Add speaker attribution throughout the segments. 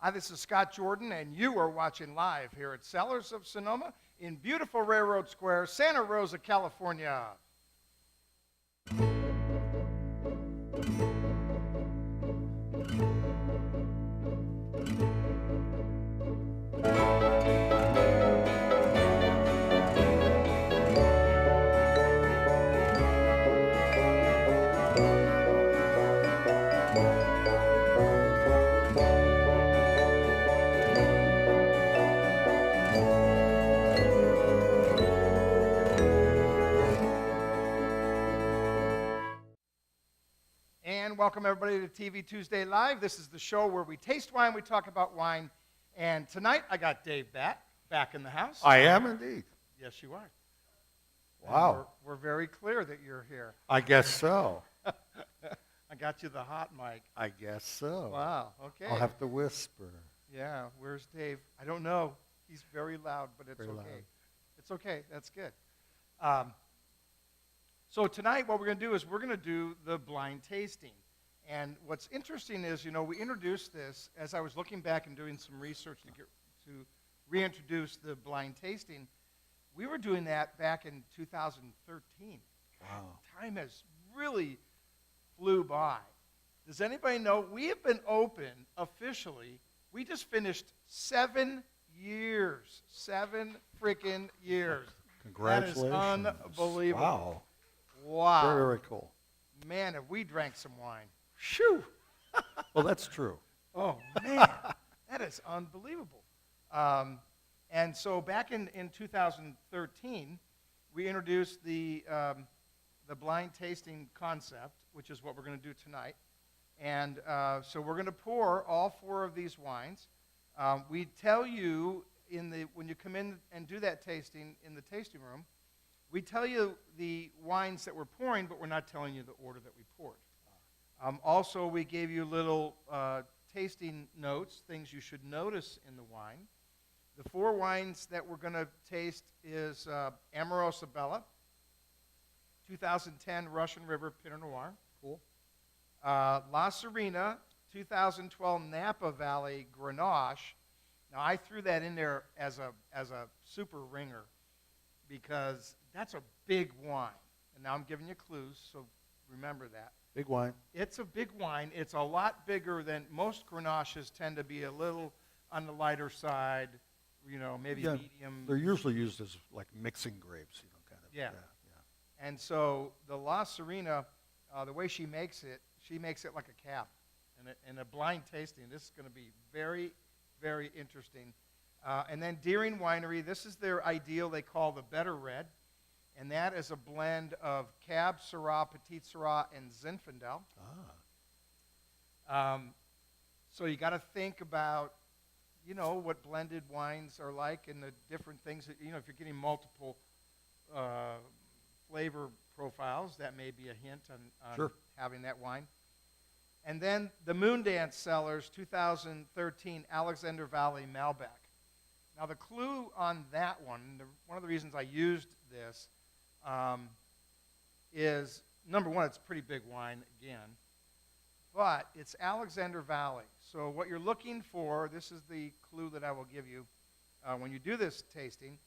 Speaker 1: Hi, this is Scott Jordan, and you are watching live here at Cellars of Sonoma in beautiful Railroad Square, Santa Rosa, California. And welcome everybody to TV Tuesday Live. This is the show where we taste wine, we talk about wine. And tonight I got Dave back in the house.
Speaker 2: I am indeed.
Speaker 1: Yes, you are.
Speaker 2: Wow.
Speaker 1: We're very clear that you're here.
Speaker 2: I guess so.
Speaker 1: I got you the hot mic.
Speaker 2: I guess so.
Speaker 1: Wow, okay.
Speaker 2: I'll have to whisper.
Speaker 1: Yeah, where's Dave? I don't know. He's very loud, but it's
Speaker 2: Very
Speaker 1: okay.
Speaker 2: loud.
Speaker 1: It's okay. That's good. So tonight what we're going to do is we're going to do the blind tasting. And what's interesting is, we introduced this as I was looking back and doing some research to reintroduce the blind tasting. We were doing that back in 2013.
Speaker 2: Wow.
Speaker 1: Time has really flew by. Does anybody know we have been open officially? We just finished 7 years. 7 freaking years.
Speaker 2: Congratulations.
Speaker 1: That is unbelievable. Wow.
Speaker 2: Very, very cool.
Speaker 1: Man, have we drank some wine. Shoo!
Speaker 2: Well, that's true.
Speaker 1: Oh, man. That is unbelievable. And so back in 2013, we introduced the blind tasting concept, which is what we're going to do tonight. And so we're going to pour all 4 of these wines. We tell you when you come in and do that tasting in the tasting room, we tell you the wines that we're pouring, but we're not telling you the order that we poured. Also, we gave you little tasting notes, things you should notice in the wine. The 4 wines that we're going to taste is Amorosa Bella, 2010 Russian River Pinot Noir.
Speaker 2: Cool.
Speaker 1: La Sirena, 2012 Napa Valley Grenache. Now, I threw that in there as a super ringer because that's a big wine. And now I'm giving you clues, so remember that.
Speaker 2: Big wine.
Speaker 1: It's a big wine. It's a lot bigger than most Grenaches tend to be a little on the lighter side, maybe medium.
Speaker 2: They're usually used as like mixing grapes, kind of.
Speaker 1: Yeah. And so the La Sirena, the way she makes it like a cab. And a blind tasting, this is going to be very, very interesting. And then Deering Winery, this is their ideal they call the Better Red. And that is a blend of Cab, Syrah, Petit Syrah, and Zinfandel. So you got to think about, what blended wines are like and the different things that, if you're getting multiple flavor profiles, that may be a hint on
Speaker 2: Sure.
Speaker 1: having that wine. And then the Moondance Cellars 2013 Alexander Valley Malbec. Now the clue on that one of the reasons I used this is, number one, it's a pretty big wine again, but it's Alexander Valley. So what you're looking for, this is the clue that I will give you when you do this tasting,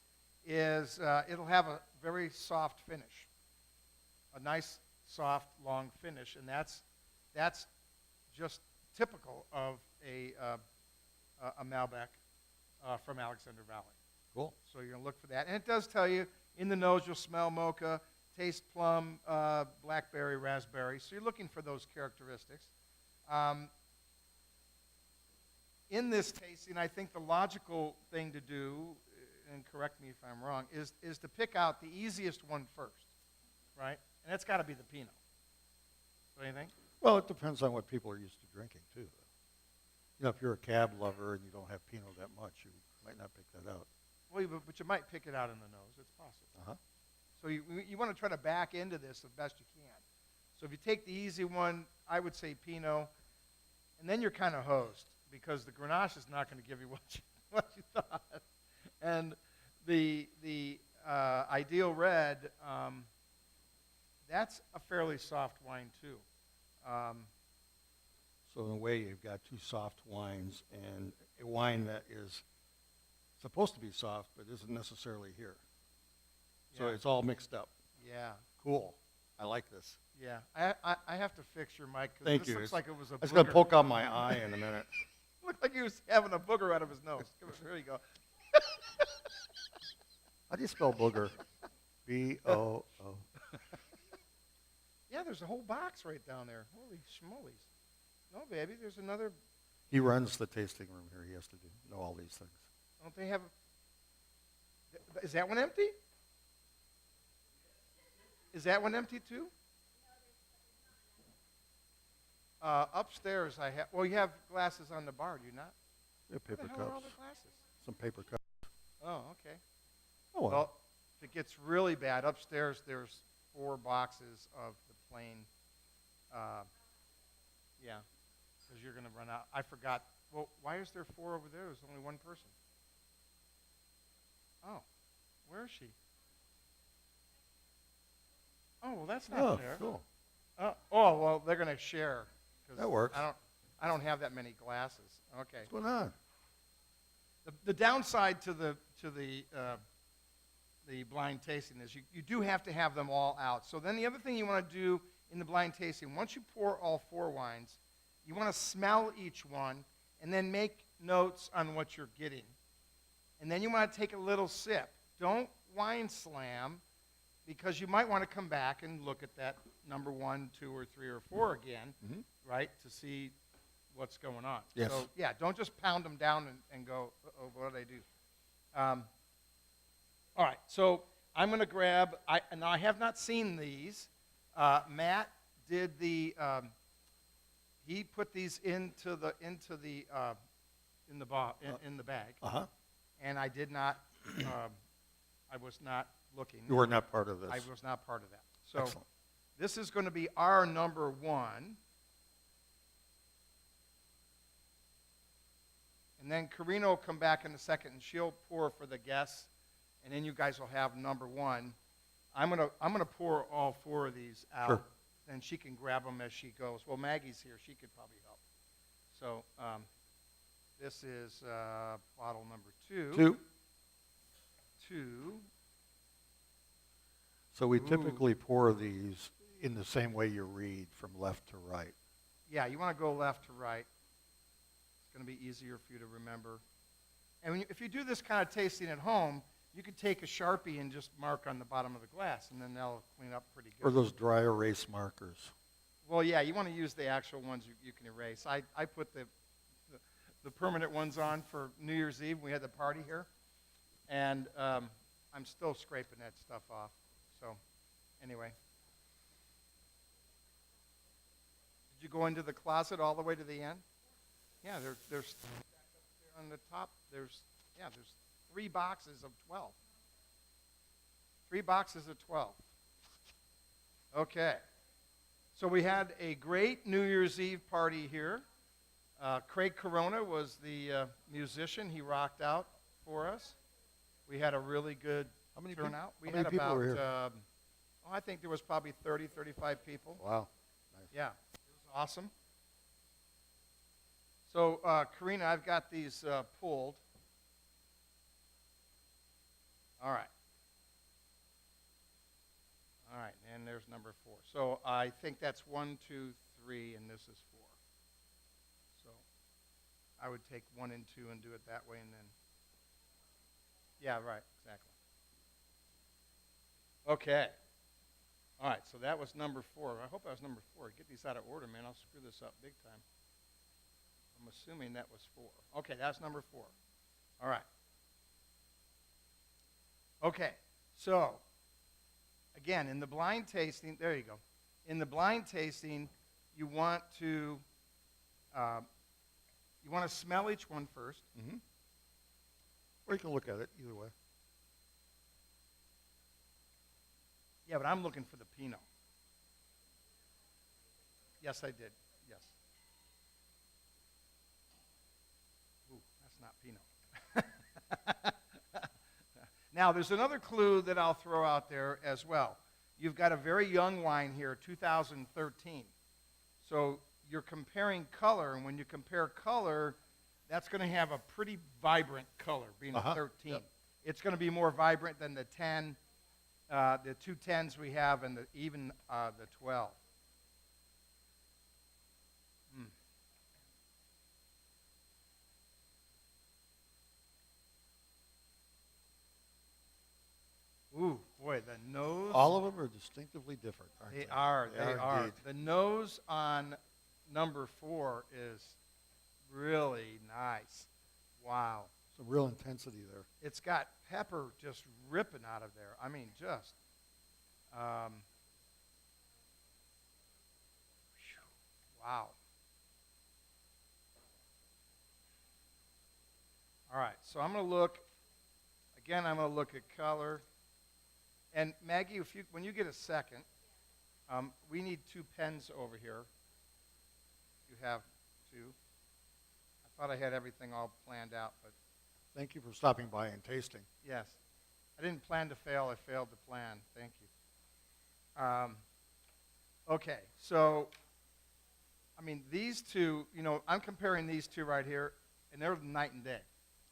Speaker 1: is it'll have a very soft finish, a nice, soft, long finish, and that's just typical of a Malbec from Alexander Valley.
Speaker 2: Cool.
Speaker 1: So you're going to look for that. And it does tell you, in the nose you'll smell mocha, taste plum, blackberry, raspberry. So you're looking for those characteristics. In this tasting, I think the logical thing to do, and correct me if I'm wrong, is to pick out the easiest one first, right? And that's got to be the Pinot. What do you think?
Speaker 2: Well, it depends on what people are used to drinking, too. If you're a cab lover and you don't have Pinot that much, you might not pick that out.
Speaker 1: Well, but you might pick it out in the nose. It's possible.
Speaker 2: Uh-huh.
Speaker 1: So you want to try to back into this the best you can. So if you take the easy one, I would say Pinot, and then you're kind of hosed because the Grenache is not going to give you what you thought. And the Ideal Red, that's a fairly soft wine too.
Speaker 2: So in a way, you've got two soft wines and a wine that is supposed to be soft, but isn't necessarily here. So
Speaker 1: Yeah.
Speaker 2: it's all mixed up.
Speaker 1: Yeah,
Speaker 2: Cool. I like this.
Speaker 1: yeah. I have to fix your mic because
Speaker 2: Thank
Speaker 1: this
Speaker 2: you.
Speaker 1: looks like it was a
Speaker 2: It's going to
Speaker 1: booger.
Speaker 2: poke out my eye in a minute.
Speaker 1: Looked like he was having a booger out of his nose. Here you go.
Speaker 2: How do you spell booger? B-O-O.
Speaker 1: Yeah, there's a whole box right down there. Holy schmolies. No, baby, there's another.
Speaker 2: He runs the tasting room here. He has to know all these things.
Speaker 1: Don't they have? Is that one empty? Is that one empty too? Upstairs, I have. Well, you have glasses on the bar, do you not?
Speaker 2: Yeah, paper
Speaker 1: Where the hell are all
Speaker 2: cups.
Speaker 1: the glasses?
Speaker 2: Some paper cups.
Speaker 1: Oh, okay.
Speaker 2: Oh, well.
Speaker 1: Well, if it gets really bad, upstairs there's 4 boxes of the plain. Yeah, because you're going to run out. I forgot. Well, why is there 4 over there? There's only one person. Oh, where is she? Oh, well, that's not
Speaker 2: Oh,
Speaker 1: fair.
Speaker 2: cool.
Speaker 1: Oh, well, they're going to share. 'Cause
Speaker 2: That works.
Speaker 1: I don't have that many glasses. Okay.
Speaker 2: What's going on?
Speaker 1: The downside to the blind tasting is you do have to have them all out. So then the other thing you want to do in the blind tasting, once you pour all 4 wines, you want to smell each one and then make notes on what you're getting. And then you want to take a little sip. Don't wine slam, because you might want to come back and look at that number 1, 2, or 3, or 4 again, right, to see what's going on.
Speaker 2: Yes.
Speaker 1: So, yeah, don't just pound them down and go, uh-oh, what did I do? All right, so I'm going to grab, now I have not seen these. Matt did he put these in the bag, and I did not, I was not looking.
Speaker 2: You were not part of this.
Speaker 1: I was not part of that. So
Speaker 2: Excellent.
Speaker 1: this is going to be our number 1. And then Karina will come back in a second, and she'll pour for the guests, and then you guys will have number 1. I'm gonna pour all 4 of these out,
Speaker 2: Sure.
Speaker 1: and she can grab them as she goes. Well, Maggie's here; she could probably help. So this is bottle number 2. 2.
Speaker 2: So we
Speaker 1: Ooh.
Speaker 2: typically pour these in the same way you read, from left to right.
Speaker 1: Yeah, you want to go left to right. It's going to be easier for you to remember. And if you do this kind of tasting at home, you could take a Sharpie and just mark on the bottom of the glass, and then that'll clean up pretty good.
Speaker 2: Or those dry erase markers.
Speaker 1: Well, yeah, you want to use the actual ones you can erase. I put the permanent ones on for New Year's Eve. We had the party here, and I'm still scraping that stuff off. So, anyway. Did you go into the closet all the way to the end? Yeah, there's on the top. There's 3 boxes of 12. 3 boxes of 12. Okay. So we had a great New Year's Eve party here. Craig Corona was the musician. He rocked out for us. We had a really good turnout.
Speaker 2: How many people were here?
Speaker 1: I think there was probably 30, 35 people.
Speaker 2: Wow. Nice.
Speaker 1: Yeah, it was awesome. So, Karina, I've got these pulled. All right. All right, and there's number 4. So I think that's 1, 2, 3, and this is 4. So I would take 1 and 2 and do it that way, and then. Yeah, right, exactly. Okay. All right, so that was number 4. I hope that was number 4. Get these out of order, man. I'll screw this up big time. I'm assuming that was 4. Okay, that's number 4. All right. Okay, so, again, in the blind tasting, there you go. In the blind tasting, you want to smell each one first.
Speaker 2: Mm-hmm. Or you can look at it either way.
Speaker 1: Yeah, but I'm looking for the Pinot. Yes, I did. Yes. Ooh, that's not Pinot. Now, there's another clue that I'll throw out there as well. You've got a very young wine here, 2013. So you're comparing color, and when you compare color, that's going to have a pretty vibrant color, being a 13.
Speaker 2: Yep.
Speaker 1: It's going to be more vibrant than the 10, the two 10s we have, and even the 12. Ooh, boy, the nose.
Speaker 2: All of them are distinctively different, aren't they?
Speaker 1: They are. They are.
Speaker 2: Indeed.
Speaker 1: The nose on number 4 is really nice. Wow.
Speaker 2: Some real intensity there.
Speaker 1: It's got pepper just ripping out of there. I mean, just. Wow. All right, so I'm going to look. Again, I'm going to look at color. And Maggie, when you get a second, we need 2 pens over here. You have 2. I thought I had everything all planned out, but
Speaker 2: Thank you for stopping by and tasting.
Speaker 1: yes. I didn't plan to fail. I failed to plan. Thank you. Okay, so, I mean, these two, I'm comparing these two right here, and they're night and day.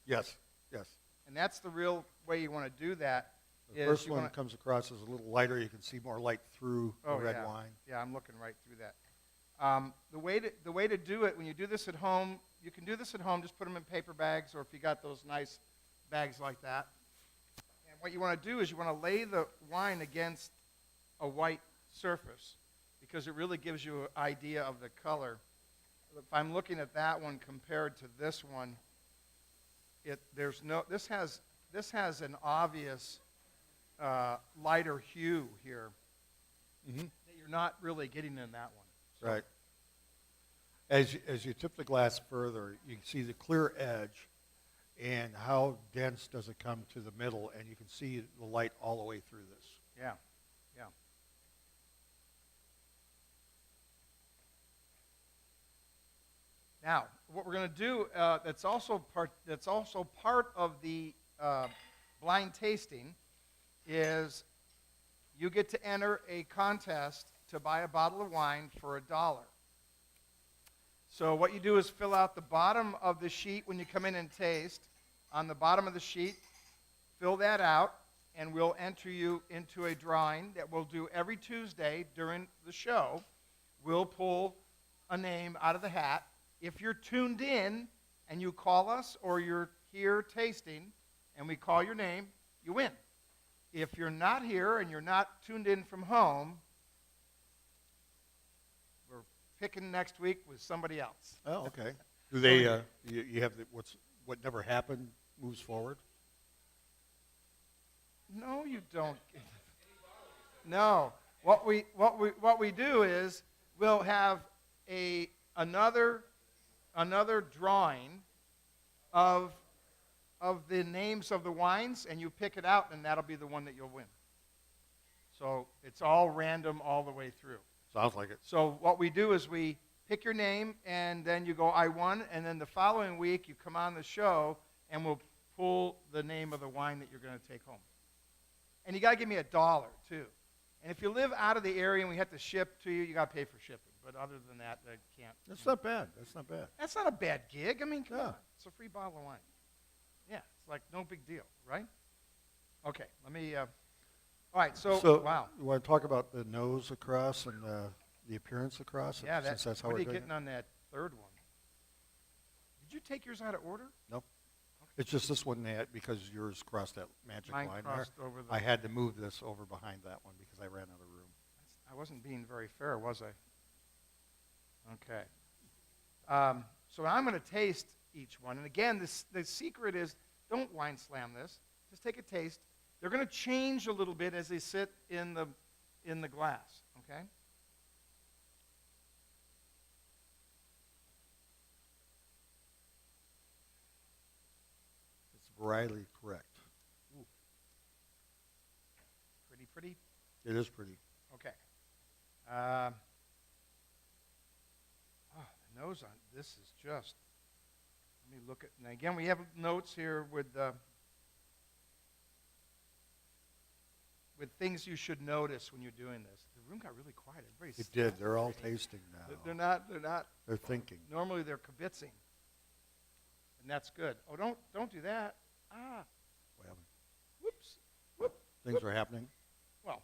Speaker 2: Yes, yes.
Speaker 1: And that's the real way you want to do that.
Speaker 2: The first one comes across as a little lighter. You can see more light through the red
Speaker 1: yeah.
Speaker 2: wine.
Speaker 1: Yeah, I'm looking right through that. The way to do it, when you do this at home, you can do this at home. Just put them in paper bags, or if you got those nice bags like that. And what you want to do is you want to lay the wine against a white surface, because it really gives you an idea of the color. If I'm looking at that one compared to this one, this has an obvious lighter hue here that you're not really getting in that one. So,
Speaker 2: Right. As you tip the glass further, you can see the clear edge, and how dense does it come to the middle, and you can see the light all the way through this.
Speaker 1: yeah, yeah. Now, what we're going to do, that's also part of the blind tasting, is you get to enter a contest to buy a bottle of wine for $1. So what you do is fill out the bottom of the sheet when you come in and taste. On the bottom of the sheet, fill that out, and we'll enter you into a drawing that we'll do every Tuesday during the show. We'll pull a name out of the hat. If you're tuned in and you call us, or you're here tasting and we call your name, you win. If you're not here and you're not tuned in from home, we're picking next week with somebody else.
Speaker 2: Oh, okay. Do they? You have what never happened moves forward.
Speaker 1: No, you don't. No. What we do is we'll have another drawing of the names of the wines, and you pick it out, and that'll be the one that you'll win. So it's all random all the way through.
Speaker 2: Sounds like it.
Speaker 1: So what we do is we pick your name, and then you go, I won, and then the following week you come on the show, and we'll pull the name of the wine that you're going to take home. And you got to give me $1, too. And if you live out of the area and we have to ship to you, you got to pay for shipping. But other than that, I can't.
Speaker 2: That's not bad. That's not bad.
Speaker 1: That's not a bad gig. I mean, come
Speaker 2: Yeah.
Speaker 1: on. It's a free bottle of wine. Yeah, it's like no big deal, right? Okay, let me, all right, so wow.
Speaker 2: You want to talk about the nose across and the appearance across?
Speaker 1: Yeah,
Speaker 2: since that's how
Speaker 1: what
Speaker 2: we're
Speaker 1: are you
Speaker 2: doing
Speaker 1: getting on that third one? Did you take yours out of order?
Speaker 2: No. It's just this one that, because yours crossed that magic
Speaker 1: Mine
Speaker 2: line
Speaker 1: crossed
Speaker 2: there.
Speaker 1: over the...
Speaker 2: I had to move this over behind that one because I ran out of room.
Speaker 1: I wasn't being very fair, was I? Okay. So I'm going to taste each one. And again, the secret is, don't wine slam this. Just take a taste. They're going to change a little bit as they sit in the glass, okay?
Speaker 2: It's varietally correct.
Speaker 1: Ooh. Pretty?
Speaker 2: It is pretty.
Speaker 1: Okay. The nose on this is just, let me look at, and again, we have notes here with things you should notice when you're doing this. room got really quiet. Everybody's
Speaker 2: It did. They're all tasting now.
Speaker 1: They're not.
Speaker 2: They're thinking.
Speaker 1: Normally they're kibitzing, and that's good. Oh, don't do that. Ah,
Speaker 2: What happened?
Speaker 1: whoops, whoop.
Speaker 2: Things are happening.
Speaker 1: Well,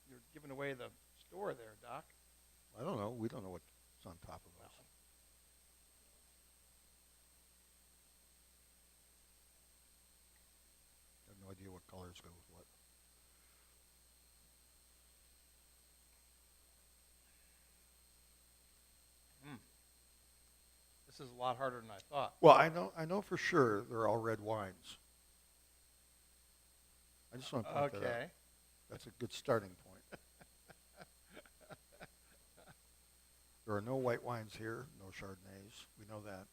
Speaker 1: you're giving away the store there, Doc.
Speaker 2: I don't know. We don't know what's on top of us. I have no idea what colors go with what.
Speaker 1: This is a lot harder than I thought.
Speaker 2: Well, I know for sure they're all red wines. I just want to point that out.
Speaker 1: Okay.
Speaker 2: That's a good starting point. There are no white wines here, no Chardonnays. We know that.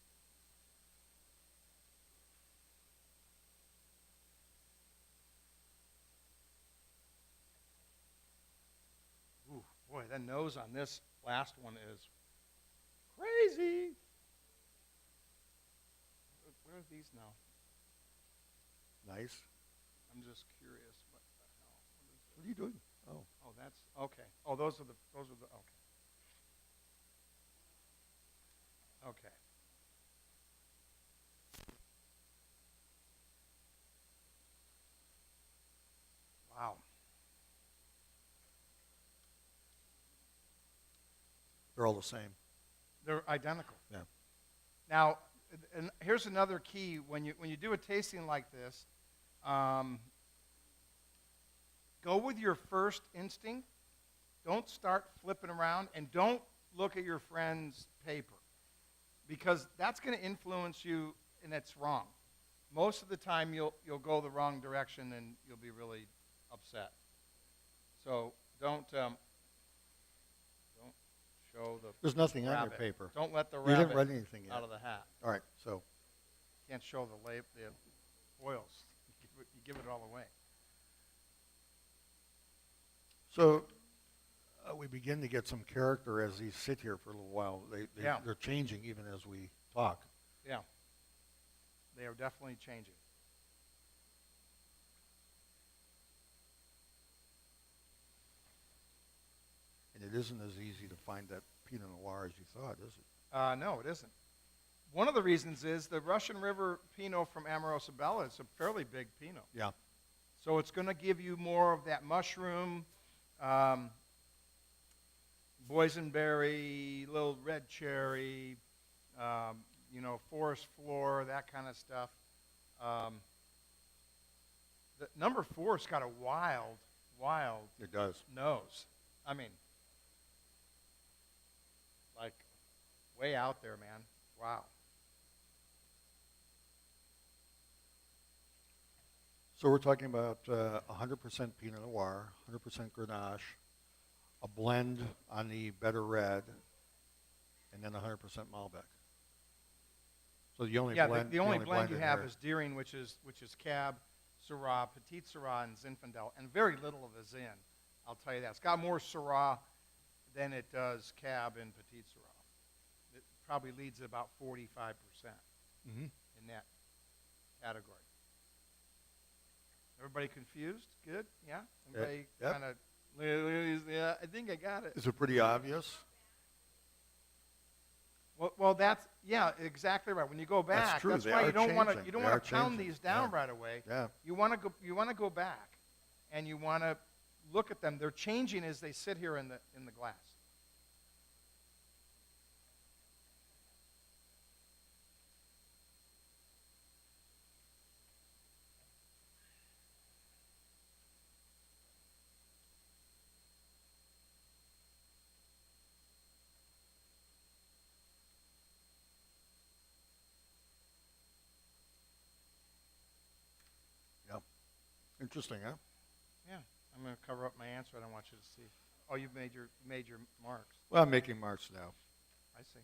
Speaker 1: Ooh, boy, that nose on this last one is crazy. Where are these now?
Speaker 2: Nice.
Speaker 1: I'm just curious. What the hell? What is
Speaker 2: What are you doing? Oh.
Speaker 1: Oh, that's okay. Oh, those are the okay. Okay. Wow.
Speaker 2: They're all the same.
Speaker 1: They're identical.
Speaker 2: Yeah.
Speaker 1: Now, and here's another key when you do a tasting like this. Go with your first instinct. Don't start flipping around, and don't look at your friend's paper, because that's going to influence you, and it's wrong. Most of the time, you'll go the wrong direction, and you'll be really upset. So don't show the
Speaker 2: There's nothing on
Speaker 1: rabbit.
Speaker 2: your paper.
Speaker 1: Don't let the
Speaker 2: You didn't
Speaker 1: rabbit
Speaker 2: write anything yet.
Speaker 1: out of the hat.
Speaker 2: All right, so
Speaker 1: Can't show the oils. You give it all away.
Speaker 2: So we begin to get some character as these sit here for a little while.
Speaker 1: Yeah.
Speaker 2: They're changing even as we talk.
Speaker 1: Yeah. They are definitely changing.
Speaker 2: And it isn't as easy to find that Pinot Noir as you thought, is it?
Speaker 1: No, it isn't. One of the reasons is the Russian River Pinot from Amorosa Bella is a fairly big Pinot.
Speaker 2: Yeah.
Speaker 1: So it's going to give you more of that mushroom, boysenberry, little red cherry, forest floor, that kind of stuff. The number 4's got a wild
Speaker 2: It does.
Speaker 1: nose. I mean, like way out there, man. Wow.
Speaker 2: So we're talking about 100% Pinot Noir, 100% Grenache, a blend on the better red, and then 100% Malbec. So the only blend,
Speaker 1: the only blend you
Speaker 2: in
Speaker 1: have
Speaker 2: there.
Speaker 1: is Deering, which is Cab, Syrah, Petit Syrah, and Zinfandel, and very little of the Zin. I'll tell you that. It's got more Syrah than it does Cab and Petit Syrah. It probably leads at about 45%
Speaker 2: Mm-hmm.
Speaker 1: in that category. Everybody confused? Good? Yeah? Everybody
Speaker 2: Yep.
Speaker 1: kind of, yeah, I think I got it.
Speaker 2: Is it pretty obvious?
Speaker 1: Well, that's, yeah, exactly right. When you go back,
Speaker 2: That's true. They
Speaker 1: why
Speaker 2: are
Speaker 1: you don't want to
Speaker 2: changing.
Speaker 1: you don't
Speaker 2: They
Speaker 1: want
Speaker 2: are
Speaker 1: to pound
Speaker 2: changing.
Speaker 1: these down
Speaker 2: Yeah.
Speaker 1: right away.
Speaker 2: Yeah.
Speaker 1: You want to go back, and you want to look at them. They're changing as they sit here in the glass.
Speaker 2: Yeah. Interesting, huh?
Speaker 1: Yeah, I'm going to cover up my answer. I don't want you to see. Oh, you've made your marks.
Speaker 2: Well, I'm making marks now.
Speaker 1: I see.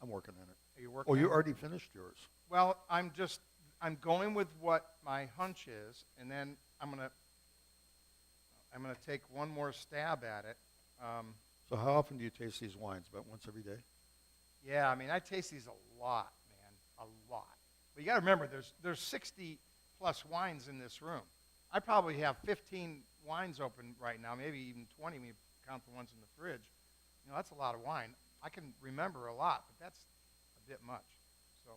Speaker 2: I'm working on it.
Speaker 1: Are you working?
Speaker 2: Oh, you
Speaker 1: on it?
Speaker 2: already finished yours.
Speaker 1: Well, I'm going with what my hunch is, and then I'm gonna take one more stab at it.
Speaker 2: So how often do you taste these wines? About once every day?
Speaker 1: Yeah, I mean, I taste these a lot, man, a lot. But you got to remember, there's 60 plus wines in this room. I probably have 15 wines open right now, maybe even 20 when you count the ones in the fridge. That's a lot of wine. I can remember a lot, but that's a bit much. So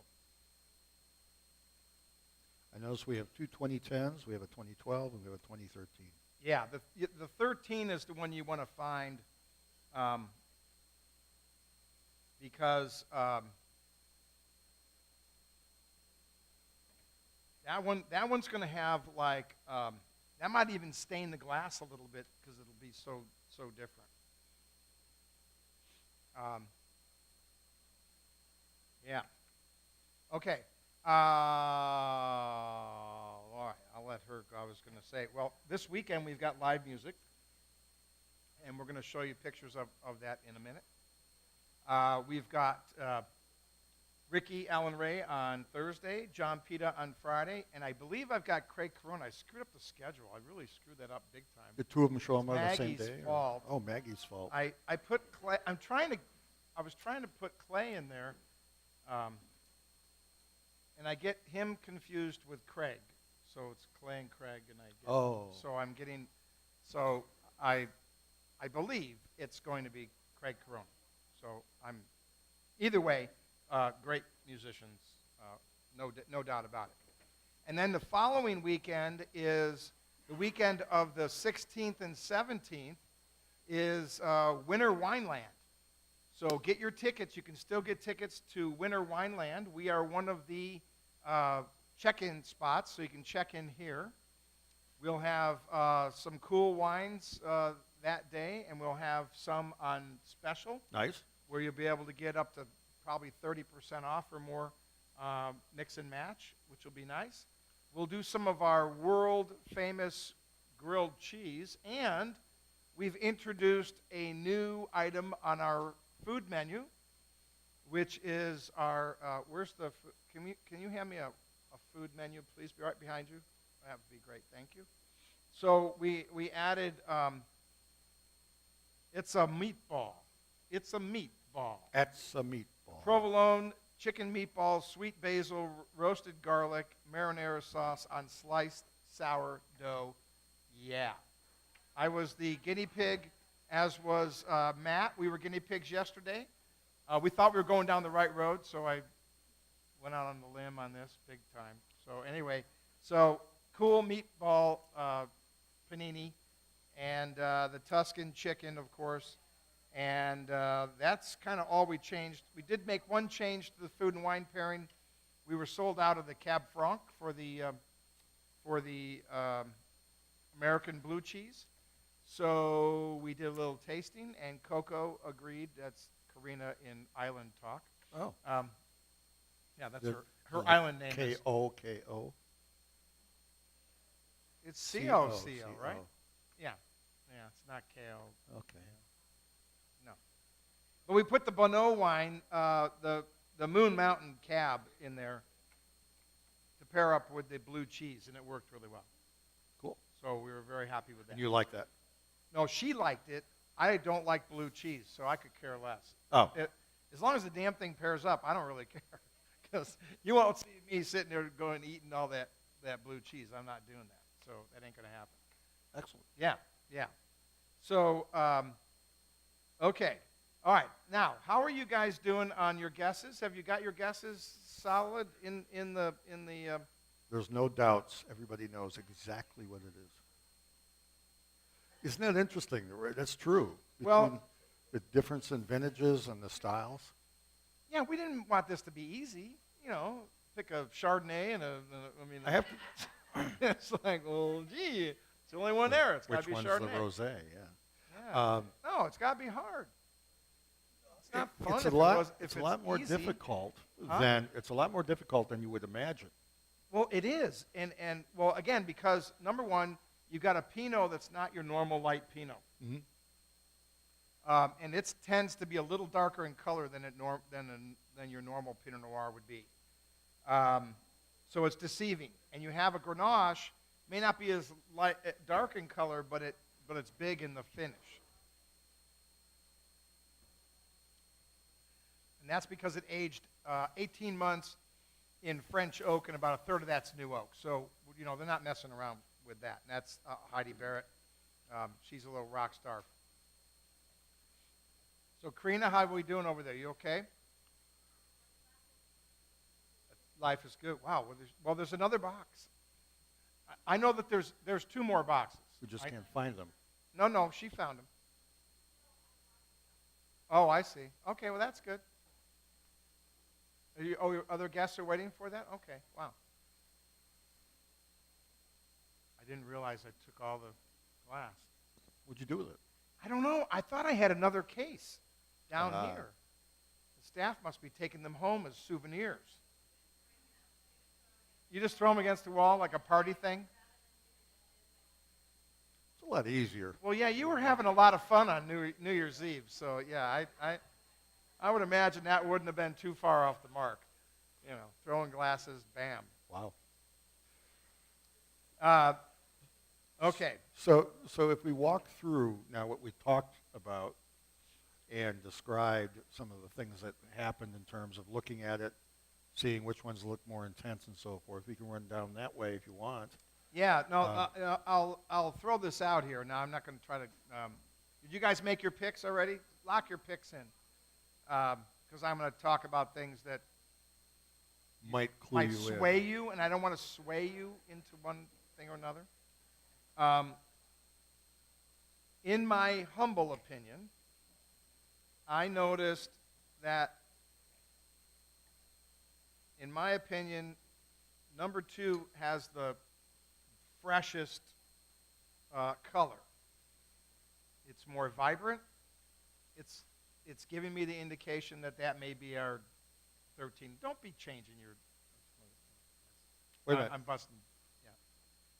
Speaker 2: I notice we have two 2010s, we have a 2012, and we have a 2013.
Speaker 1: yeah, the 13 is the one you want to find because that one's going to have like that might even stain the glass a little bit because it'll be so different. Yeah. Okay. All right. I'll let her go. I was going to say, well, this weekend we've got live music, and we're going to show you pictures of that in a minute. We've got Ricky Allen Ray on Thursday, John Pita on Friday, and I believe I've got Craig Corona. I screwed up the schedule. I really screwed that up big time.
Speaker 2: The two of them show them on the same
Speaker 1: Maggie's
Speaker 2: day?
Speaker 1: fault.
Speaker 2: Oh, Maggie's fault.
Speaker 1: I put Clay. I was trying to put Clay in there, and I get him confused with Craig. So it's Clay and Craig, and I get.
Speaker 2: Oh.
Speaker 1: So I'm getting. So I believe it's going to be Craig Corona. So I'm. Either way, great musicians, no doubt about it. And then the following weekend is the weekend of the 16th and 17th is Winter Wineland. So get your tickets. You can still get tickets to Winter Wineland. We are one of the check-in spots, so you can check in here. We'll have some cool wines that day, and we'll have some on special.
Speaker 2: Nice.
Speaker 1: Where you'll be able to get up to probably 30% off or more mix and match, which will be nice. We'll do some of our world-famous grilled cheese, and we've introduced a new item on our food menu, which is our, where's the, can you hand me a food menu, please? Be right behind you. That would be great, thank you. So we added, it's a meatball. It's a meatball.
Speaker 2: That's a meatball.
Speaker 1: Provolone, chicken meatballs, sweet basil, roasted garlic, marinara sauce on sliced sourdough. Yeah. I was the guinea pig, as was Matt. We were guinea pigs yesterday. We thought we were going down the right road, so I went out on the limb on this big time. So anyway, cool meatball panini, and the Tuscan chicken, of course. And that's kind of all we changed. We did make one change to the food and wine pairing. We were sold out of the Cab Franc for the American blue cheese. So we did a little tasting, and Coco agreed. That's Karina in Island Talk.
Speaker 2: Oh.
Speaker 1: Yeah, that's her island name.
Speaker 2: K-O-K-O?
Speaker 1: It's C-O-C-O, right? Yeah. Yeah, it's not K-O.
Speaker 2: Okay.
Speaker 1: No. But we put the Bonneau wine, the Moon Mountain Cab in there to pair up with the blue cheese, and it worked really well.
Speaker 2: Cool.
Speaker 1: So we were very happy with that.
Speaker 2: And you like that?
Speaker 1: No, she liked it. I don't like blue cheese, so I could care less.
Speaker 2: Oh.
Speaker 1: As long as the damn thing pairs up, I don't really care. Because you won't see me sitting there going eating all that blue cheese. I'm not doing that. So that ain't going to happen.
Speaker 2: Excellent.
Speaker 1: Yeah. So, okay. All right. Now, how are you guys doing on your guesses? Have you got your guesses solid in the
Speaker 2: There's no doubts. Everybody knows exactly what it is. Isn't that interesting? That's true.
Speaker 1: Well,
Speaker 2: the difference in vintages and the styles.
Speaker 1: Yeah, we didn't want this to be easy. Pick a Chardonnay and
Speaker 2: I have to.
Speaker 1: it's like, well, gee, it's the only one there. It's got to be
Speaker 2: Which
Speaker 1: Chardonnay.
Speaker 2: one's the rosé? Yeah.
Speaker 1: No, it's got to be hard. It's not fun.
Speaker 2: It's a lot more
Speaker 1: easy.
Speaker 2: difficult than you would imagine.
Speaker 1: Well, it is, and well, again, because number one, you've got a Pinot that's not your normal light Pinot,
Speaker 2: Mm-hmm.
Speaker 1: And it tends to be a little darker in color than your normal Pinot Noir would be. So it's deceiving. And you have a Grenache, may not be as dark in color, but it's big in the finish. And that's because it aged 18 months in French oak, and about a third of that's new oak. So, they're not messing around with that. And that's Heidi Barrett. She's a little rock star. So, Karina, how are we doing over there? You okay? Life is good. Wow. Well, there's another box. I know that there's two more boxes.
Speaker 2: We just can't find them.
Speaker 1: No, she found them. Oh, I see. Okay, well, that's good. Your other guests are waiting for that? Okay, wow. I didn't realize I took all the glass.
Speaker 2: What'd you do with it?
Speaker 1: I don't know. I thought I had another case down
Speaker 2: Ah.
Speaker 1: here. The staff must be taking them home as souvenirs. You just throw them against the wall like a party thing?
Speaker 2: It's a lot easier.
Speaker 1: Well, yeah, you were having a lot of fun on New Year's Eve, so yeah, I would imagine that wouldn't have been too far off the mark. You know, throwing glasses, bam.
Speaker 2: Wow.
Speaker 1: Okay.
Speaker 2: So if we walk through now what we talked about and described some of the things that happened in terms of looking at it, seeing which ones look more intense and so forth, we can run down that way if you want.
Speaker 1: Yeah, no, I'll throw this out here. Now, I'm not going to try to. Did you guys make your picks already? Lock your picks in, because I'm going to talk about things that
Speaker 2: Might clue
Speaker 1: might
Speaker 2: you
Speaker 1: sway you, and I don't want to sway you into one thing or another. In my humble opinion, I noticed that, in my opinion, number 2 has the freshest color. It's more vibrant. It's giving me the indication that may be our 13. Don't be changing your.
Speaker 2: Wait a minute.
Speaker 1: I'm busting.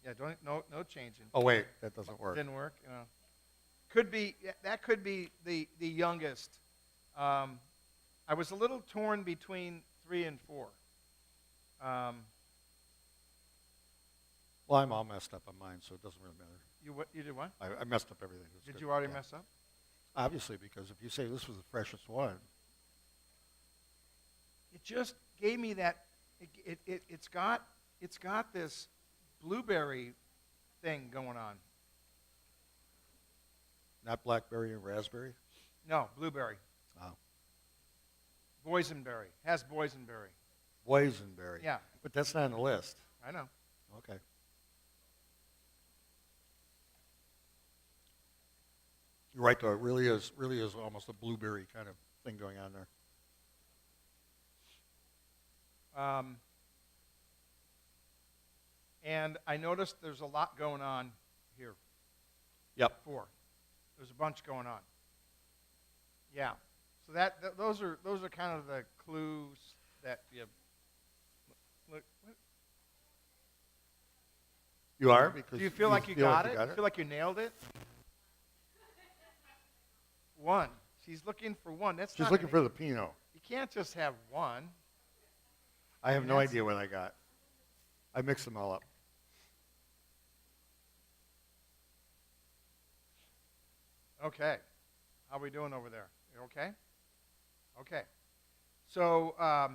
Speaker 1: Yeah. No changing.
Speaker 2: Oh, wait, that doesn't work.
Speaker 1: Didn't work. Could be that. Could be the youngest. I was a little torn between 3 and 4.
Speaker 2: Well, I'm all messed up on mine, so it doesn't really matter.
Speaker 1: You did what?
Speaker 2: I messed up everything. That's
Speaker 1: Did
Speaker 2: good.
Speaker 1: you already
Speaker 2: Yeah.
Speaker 1: mess up?
Speaker 2: Obviously, because if you say this was the freshest one,
Speaker 1: It just gave me that. It's got this blueberry thing going on.
Speaker 2: not blackberry and raspberry.
Speaker 1: No, blueberry.
Speaker 2: Oh.
Speaker 1: Boysenberry. Has boysenberry.
Speaker 2: Boysenberry.
Speaker 1: Yeah,
Speaker 2: But that's not on the list.
Speaker 1: I know.
Speaker 2: Okay. You're right, though. It really is almost a blueberry kind of thing going on there.
Speaker 1: And I noticed there's a lot going on here.
Speaker 2: Yep.
Speaker 1: 4. There's a bunch going on. Yeah. So those are kind of the clues that you look. What?
Speaker 2: You are? Because
Speaker 1: Do you feel like you got it?
Speaker 2: got
Speaker 1: You feel like you nailed it? 1. She's looking for 1. That's
Speaker 2: She's
Speaker 1: not
Speaker 2: looking for the Pinot.
Speaker 1: You can't just have 1.
Speaker 2: I have no
Speaker 1: That's-
Speaker 2: idea what I got. I mixed them all up.
Speaker 1: Okay. How are we doing over there? You okay? Okay. So, all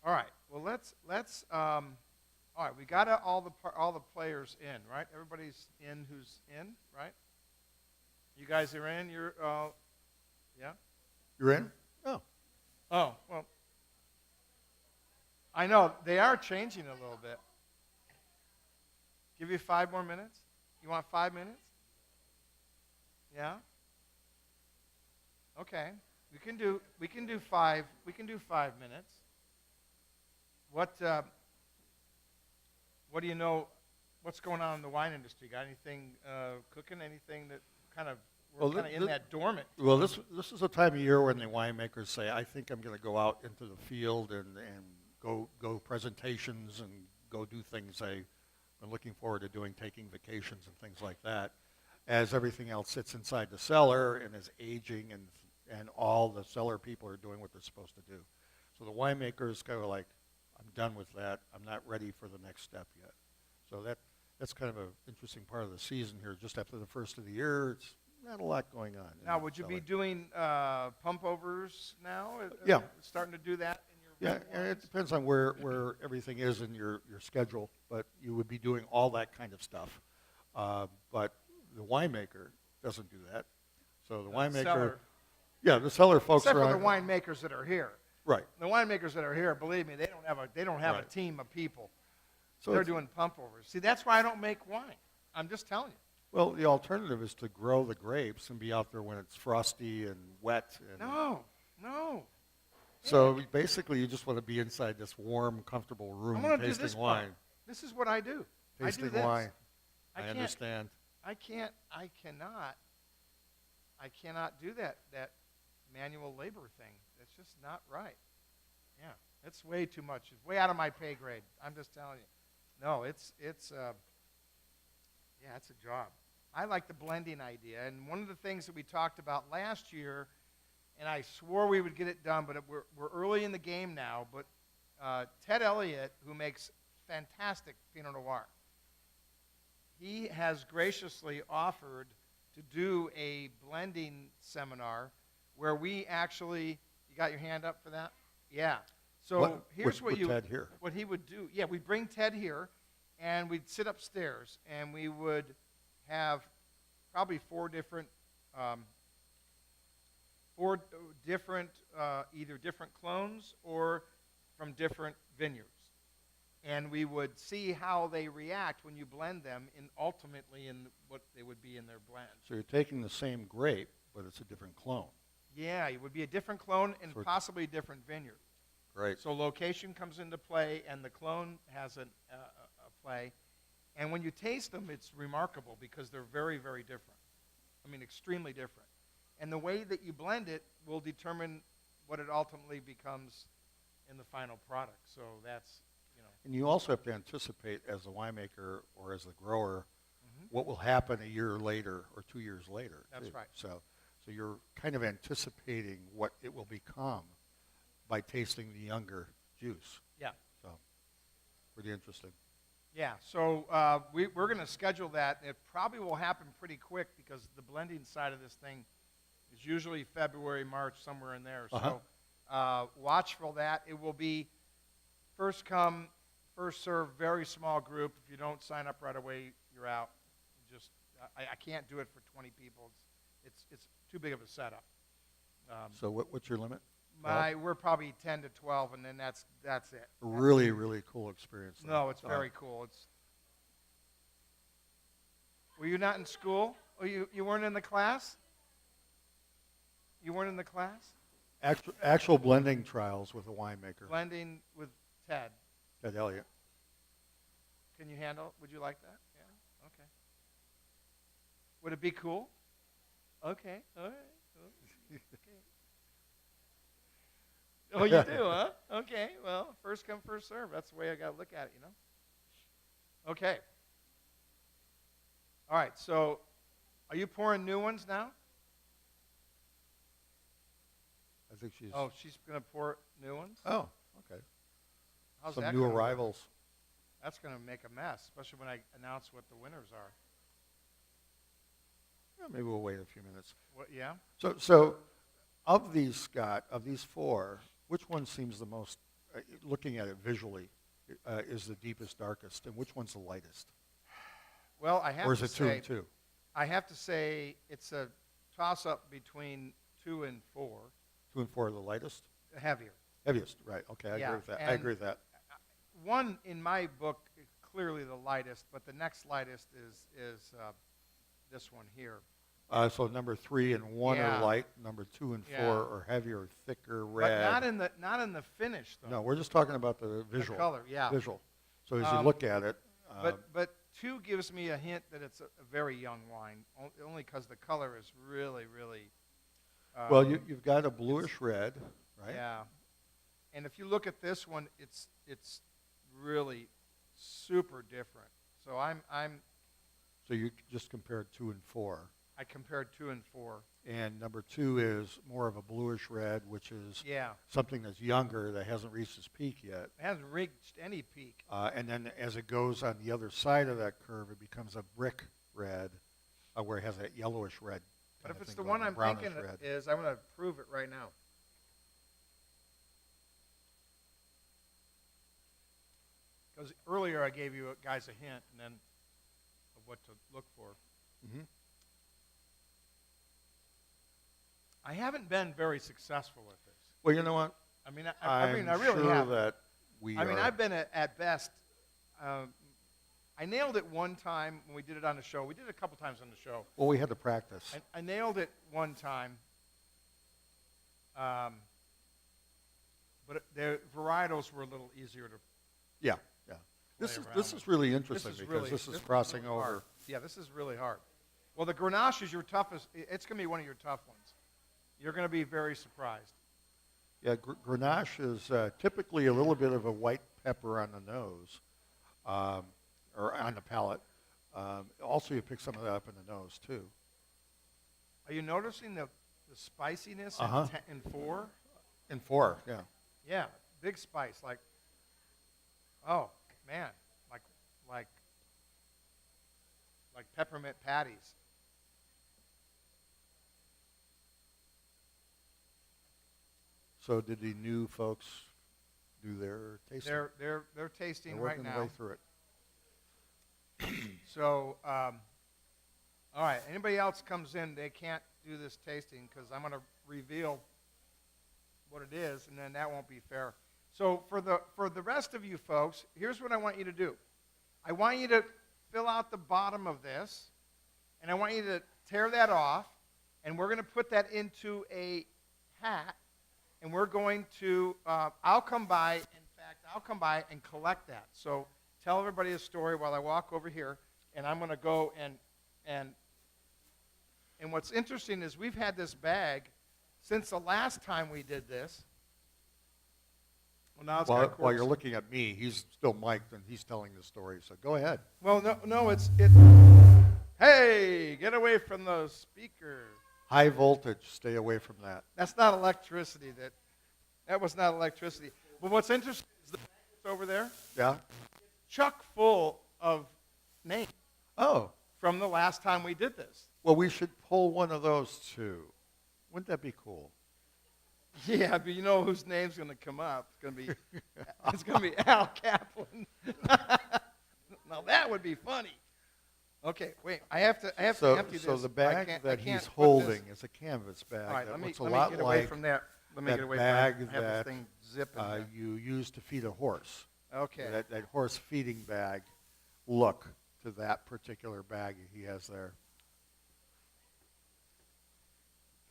Speaker 1: right. Well, let's. All right. We got all the players in, right? Everybody's in. Who's in, right? You guys are in. You're. Yeah.
Speaker 2: You're in? Oh.
Speaker 1: Oh well. I know they are changing a little bit. Give you 5 more minutes. You want 5 minutes? Yeah. Okay. We can do 5. We can do 5 minutes. What do you know? What's going on in the wine industry? Got anything cooking? Anything that kind of we're kind of in that dormant?
Speaker 2: Well, this is a time of year when the winemakers say, I think I'm going to go out into the field and go presentations and go do things I've been looking forward to doing, taking vacations and things like that, as everything else sits inside the cellar and is aging and all the cellar people are doing what they're supposed to do. So the winemakers go like, I'm done with that. I'm not ready for the next step yet. So that's kind of an interesting part of the season here. Just after the first of the year, it's not a lot going on.
Speaker 1: Now, would you be doing pump overs now?
Speaker 2: Yeah.
Speaker 1: Starting to do that in your
Speaker 2: Yeah, and it depends on where everything is in your schedule, but you would be doing all that kind of stuff. But the winemaker doesn't do that. So the
Speaker 1: The
Speaker 2: winemaker,
Speaker 1: cellar.
Speaker 2: yeah, the cellar folks
Speaker 1: Except
Speaker 2: are
Speaker 1: for
Speaker 2: on,
Speaker 1: the winemakers that are here.
Speaker 2: right.
Speaker 1: The winemakers that are here, believe me, they don't have a
Speaker 2: Right.
Speaker 1: team of people.
Speaker 2: So
Speaker 1: They're
Speaker 2: it's-
Speaker 1: doing pump overs. See, that's why I don't make wine. I'm just telling you.
Speaker 2: well, the alternative is to grow the grapes and be out there when it's frosty and wet. And
Speaker 1: No.
Speaker 2: so basically, you just want to be inside this warm, comfortable
Speaker 1: I
Speaker 2: room
Speaker 1: want to do
Speaker 2: tasting
Speaker 1: this
Speaker 2: wine.
Speaker 1: part. This is what I do.
Speaker 2: Tasting
Speaker 1: I do this.
Speaker 2: wine. I
Speaker 1: can't-
Speaker 2: understand.
Speaker 1: I cannot do that manual labor thing. That's just not right. Yeah, it's way too much. It's way out of my pay grade. I'm just telling you. No, it's a job. I like the blending idea, and one of the things that we talked about last year, and I swore we would get it done, but we're early in the game now. But Ted Elliott, who makes fantastic Pinot Noir, he has graciously offered to do a blending seminar where we actually, you got your hand up for that? Yeah. So here's what
Speaker 2: Ted here.
Speaker 1: what he would do. Yeah, we'd bring Ted here, and we'd sit upstairs, and we would have probably four different either different clones or from different vineyards. And we would see how they react when you blend them ultimately in what they would be in their blend.
Speaker 2: So you're taking the same grape, but it's a different clone.
Speaker 1: Yeah, it would be a different clone and
Speaker 2: So
Speaker 1: possibly a different vineyard.
Speaker 2: Right.
Speaker 1: So location comes into play, and the clone has a play. And when you taste them, it's remarkable because they're very, very different. I mean, extremely different. And the way that you blend it will determine what it ultimately becomes in the final product. So that's,
Speaker 2: And you also have to anticipate as a winemaker or as a grower what will happen a year later or 2 years later.
Speaker 1: That's
Speaker 2: too.
Speaker 1: right.
Speaker 2: So you're kind of anticipating what it will become by tasting the younger juice.
Speaker 1: Yeah.
Speaker 2: So pretty interesting.
Speaker 1: Yeah, so we're going to schedule that. It probably will happen pretty quick because the blending side of this thing is usually February, March, somewhere in there.
Speaker 2: Uh-huh.
Speaker 1: So watch for that. It will be first come, first serve, very small group. If you don't sign up right away, you're out. I can't do it for 20 people. It's too big of a setup.
Speaker 2: So what's your limit?
Speaker 1: We're probably 10 to 12, and then that's it.
Speaker 2: Really, really cool experience. though.
Speaker 1: No, it's very cool. Were you not in school? Oh, you weren't in the class? You weren't in the class?
Speaker 2: Actual blending trials with a winemaker.
Speaker 1: Blending with Ted.
Speaker 2: Ted Elliott.
Speaker 1: Can you handle? Would you like that? Yeah. Okay. Would it be cool? Okay. All right. Okay. Oh, you do, huh? Okay. Well, first come, first serve. That's the way I got to look at it, Okay. All right. So, are you pouring new ones now?
Speaker 2: I think she's.
Speaker 1: Oh, she's going to pour new ones?
Speaker 2: Oh, okay.
Speaker 1: How's
Speaker 2: Some
Speaker 1: that
Speaker 2: new
Speaker 1: gonna work?
Speaker 2: arrivals.
Speaker 1: That's going to make a mess, especially when I announce what the winners are.
Speaker 2: Yeah, maybe we'll wait a few minutes.
Speaker 1: What? Yeah?
Speaker 2: So of these, Scott, of these four, which one seems the most, looking at it visually, is the deepest, darkest, and which one's the lightest?
Speaker 1: Well, I have
Speaker 2: Or is
Speaker 1: to
Speaker 2: it 2
Speaker 1: say,
Speaker 2: and 2?
Speaker 1: I have to say it's a toss-up between 2 and 4,
Speaker 2: 2 and 4 are the lightest?
Speaker 1: heavier.
Speaker 2: Heaviest, right. Okay, I
Speaker 1: Yeah,
Speaker 2: agree with that. I
Speaker 1: and-
Speaker 2: agree with that.
Speaker 1: One, in my book, is clearly the lightest, but the next lightest is this one here.
Speaker 2: So number 3 and 1
Speaker 1: Yeah.
Speaker 2: are light. Number 2 and 4
Speaker 1: Yeah.
Speaker 2: are heavier, thicker, red.
Speaker 1: But not in the finish, though.
Speaker 2: No, we're just talking about the
Speaker 1: The
Speaker 2: visual.
Speaker 1: color, yeah.
Speaker 2: Visual. So as you
Speaker 1: Um,
Speaker 2: look at it,
Speaker 1: But 2 gives me a hint that it's a very young wine, only because the color is really, really.
Speaker 2: well, you've got a bluish red, right?
Speaker 1: Yeah, and if you look at this one, it's really super different. So
Speaker 2: So you just compared 2 and 4.
Speaker 1: I compared 2 and 4.
Speaker 2: And number 2 is more of a bluish red, which is
Speaker 1: Yeah,
Speaker 2: something that's younger that hasn't reached its peak yet.
Speaker 1: it hasn't reached any peak.
Speaker 2: And then as it goes on the other side of that curve, it becomes a brick red, where it has that yellowish red.
Speaker 1: But
Speaker 2: kind
Speaker 1: if
Speaker 2: of
Speaker 1: it's
Speaker 2: thing
Speaker 1: the one
Speaker 2: going,
Speaker 1: I'm
Speaker 2: brownish
Speaker 1: thinking
Speaker 2: red.
Speaker 1: is, I'm going to prove it right now. Because earlier I gave you guys a hint, and then of what to look for.
Speaker 2: Mm-hmm.
Speaker 1: I haven't been very successful with this.
Speaker 2: Well, you know what?
Speaker 1: I mean, I really
Speaker 2: sure
Speaker 1: have.
Speaker 2: that we
Speaker 1: I mean,
Speaker 2: are.
Speaker 1: I've been at best. I nailed it one time when we did it on the show. We did it a couple times on the show.
Speaker 2: Well, we had to practice.
Speaker 1: I nailed it one time. But the varietals were a little easier to.
Speaker 2: Yeah, yeah. This is really interesting because this is crossing over.
Speaker 1: Hard. Yeah, this is really hard. Well, the Grenache is your toughest. It's going to be one of your tough ones. You're going to be very surprised.
Speaker 2: Yeah, Grenache is typically a little bit of a white pepper on the nose, or on the palate. Also, you pick some of that up in the nose, too.
Speaker 1: Are you noticing the spiciness in 4?
Speaker 2: In 4, yeah.
Speaker 1: Yeah, big spice. Like, oh, man. Like peppermint patties.
Speaker 2: So did the new folks do their tasting?
Speaker 1: They're tasting
Speaker 2: They're
Speaker 1: right
Speaker 2: working
Speaker 1: now.
Speaker 2: their way through it.
Speaker 1: So, all right. Anybody else comes in, they can't do this tasting because I'm going to reveal what it is, and then that won't be fair. So for the rest of you folks, here's what I want you to do. I want you to fill out the bottom of this, and I want you to tear that off, and we're going to put that into a hat, and we're going to, I'll come by and collect that. So tell everybody a story while I walk over here, and I'm going to go and what's interesting is we've had this bag since the last time we did this. Well, now it's got corks.
Speaker 2: While you're looking at me, he's still mic'd and he's telling the story, so go ahead.
Speaker 1: Well, no, it's hey, get away from those speakers.
Speaker 2: High voltage, stay away from that.
Speaker 1: That's not electricity. That was not electricity. But what's interesting is the bag that's over there,
Speaker 2: Yeah?
Speaker 1: chock full of names
Speaker 2: Oh,
Speaker 1: from the last time we did this.
Speaker 2: well, we should pull one of those too. Wouldn't that be cool?
Speaker 1: Yeah, but you know whose name's going to come up? It's going to be Al Kaplan. Now that would be funny. Okay, wait. I have to empty this.
Speaker 2: So the bag that he's
Speaker 1: this-
Speaker 2: holding is a canvas bag.
Speaker 1: All right,
Speaker 2: that
Speaker 1: let me
Speaker 2: looks a
Speaker 1: get
Speaker 2: lot
Speaker 1: away
Speaker 2: like
Speaker 1: from that. Let me
Speaker 2: that
Speaker 1: get away
Speaker 2: bag
Speaker 1: from that. I have
Speaker 2: that
Speaker 1: this thing zipping there.
Speaker 2: you use to feed a horse.
Speaker 1: Okay.
Speaker 2: That horse feeding bag look to that particular bag he has there.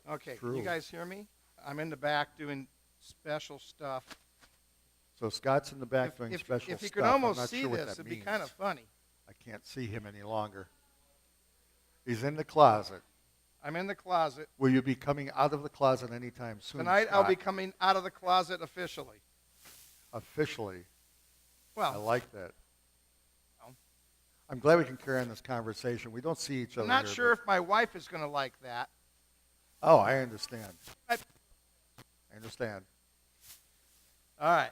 Speaker 1: Okay,
Speaker 2: True.
Speaker 1: can you guys hear me? I'm in the back doing special stuff.
Speaker 2: So Scott's in the back doing special stuff.
Speaker 1: If you could
Speaker 2: I'm
Speaker 1: almost
Speaker 2: not
Speaker 1: see
Speaker 2: sure what
Speaker 1: this,
Speaker 2: that
Speaker 1: it'd be
Speaker 2: means.
Speaker 1: kind of funny.
Speaker 2: I can't see him any longer. He's in the closet.
Speaker 1: I'm in the closet.
Speaker 2: Will you be coming out of the closet anytime soon,
Speaker 1: Tonight I'll be
Speaker 2: Scott?
Speaker 1: coming out of the closet officially.
Speaker 2: Officially. I
Speaker 1: Well,
Speaker 2: like that.
Speaker 1: Well.
Speaker 2: I'm glad we can carry on this conversation. We don't see each other
Speaker 1: I'm not
Speaker 2: here,
Speaker 1: sure if my wife is going to like that.
Speaker 2: Oh, I understand.
Speaker 1: I-
Speaker 2: I understand.
Speaker 1: All right.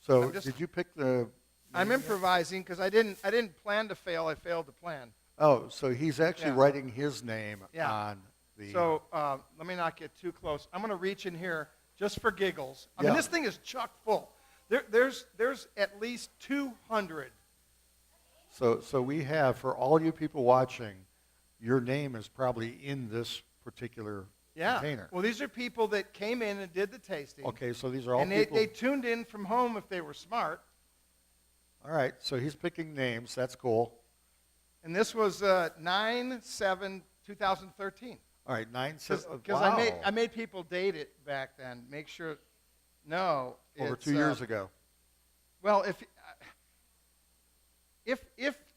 Speaker 2: So did you pick the...
Speaker 1: I'm
Speaker 2: name yet?
Speaker 1: improvising because I didn't plan to fail. I failed to plan.
Speaker 2: Oh, so he's actually
Speaker 1: Yeah.
Speaker 2: writing his name
Speaker 1: Yeah.
Speaker 2: on the...
Speaker 1: So let me not get too close. I'm going to reach in here just for giggles. I
Speaker 2: Yeah.
Speaker 1: mean, this thing is chock full. There's at least 200.
Speaker 2: So we have, for all you people watching, your name is probably in this particular container.
Speaker 1: Well, these are people that came in and did the tasting.
Speaker 2: Okay, so these are all
Speaker 1: And
Speaker 2: people...
Speaker 1: they tuned in from home if they were smart.
Speaker 2: All right, so he's picking names. That's cool.
Speaker 1: And this was 9/7/2013.
Speaker 2: All right, 9/7.
Speaker 1: Because
Speaker 2: Wow.
Speaker 1: I made people date it back then. Make sure. No.
Speaker 2: Over
Speaker 1: it's,
Speaker 2: 2 years ago.
Speaker 1: Well, if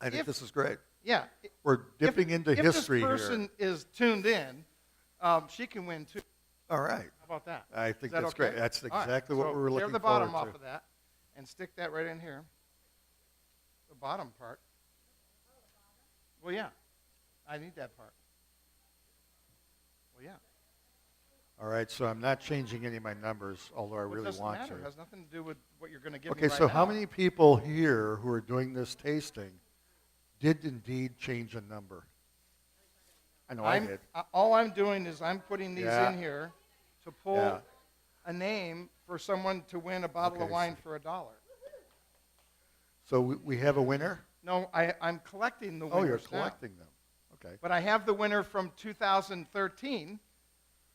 Speaker 2: I think this is great.
Speaker 1: yeah.
Speaker 2: We're dipping into history
Speaker 1: If this person is tuned in, she can win too.
Speaker 2: here. All right.
Speaker 1: How about that?
Speaker 2: I think
Speaker 1: Is that
Speaker 2: that's
Speaker 1: okay?
Speaker 2: great. That's
Speaker 1: All right,
Speaker 2: exactly what
Speaker 1: so
Speaker 2: we were looking
Speaker 1: tear the
Speaker 2: forward
Speaker 1: bottom off
Speaker 2: to.
Speaker 1: of that and stick that right in here. The bottom part. Well, yeah. I need that part. Well, yeah.
Speaker 2: All right, so I'm not changing any of my numbers, although I
Speaker 1: Well, it
Speaker 2: really
Speaker 1: doesn't
Speaker 2: want
Speaker 1: matter. It
Speaker 2: to.
Speaker 1: has nothing to do with what you're going to give me
Speaker 2: Okay,
Speaker 1: right
Speaker 2: so
Speaker 1: now.
Speaker 2: how many people here who are doing this tasting did indeed change a number? I know I did.
Speaker 1: All I'm doing is I'm putting these
Speaker 2: Yeah.
Speaker 1: in here to pull
Speaker 2: Yeah.
Speaker 1: a name for someone to win a bottle of
Speaker 2: Okay,
Speaker 1: wine for $1.
Speaker 2: So we have a winner?
Speaker 1: No, I'm collecting the
Speaker 2: Oh,
Speaker 1: winners
Speaker 2: you're
Speaker 1: now.
Speaker 2: collecting them. Okay.
Speaker 1: But I have the winner from 2013,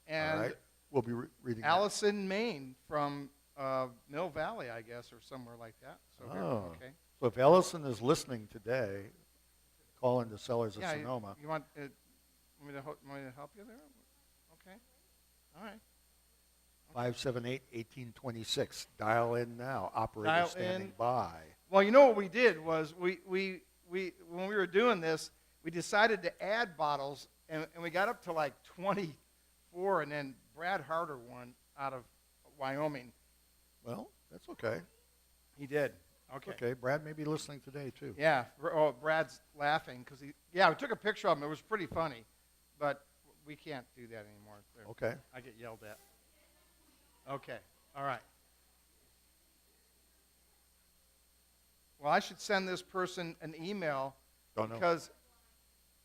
Speaker 1: and
Speaker 2: All right. We'll be reading that.
Speaker 1: Allison Maine from Mill Valley, I guess, or somewhere like that. So here,
Speaker 2: Oh.
Speaker 1: okay.
Speaker 2: So if Ellison is listening today, call into Cellars of
Speaker 1: Yeah,
Speaker 2: Sonoma.
Speaker 1: you want me to help you there? Okay. All right.
Speaker 2: 578-1826. Dial in now. Operator
Speaker 1: Dial
Speaker 2: standing
Speaker 1: in.
Speaker 2: by.
Speaker 1: Well, you know what we did was we when we were doing this, we decided to add bottles, and we got up to like 24, and then Brad Harder won out of Wyoming.
Speaker 2: Well, that's okay.
Speaker 1: He did. Okay.
Speaker 2: Okay. Brad may be listening today, too.
Speaker 1: Yeah. Oh, Brad's laughing because we took a picture of him. It was pretty funny, but we can't do that anymore.
Speaker 2: Okay.
Speaker 1: I get yelled at. Okay. All right. Well, I should send this person an email
Speaker 2: Don't know.
Speaker 1: because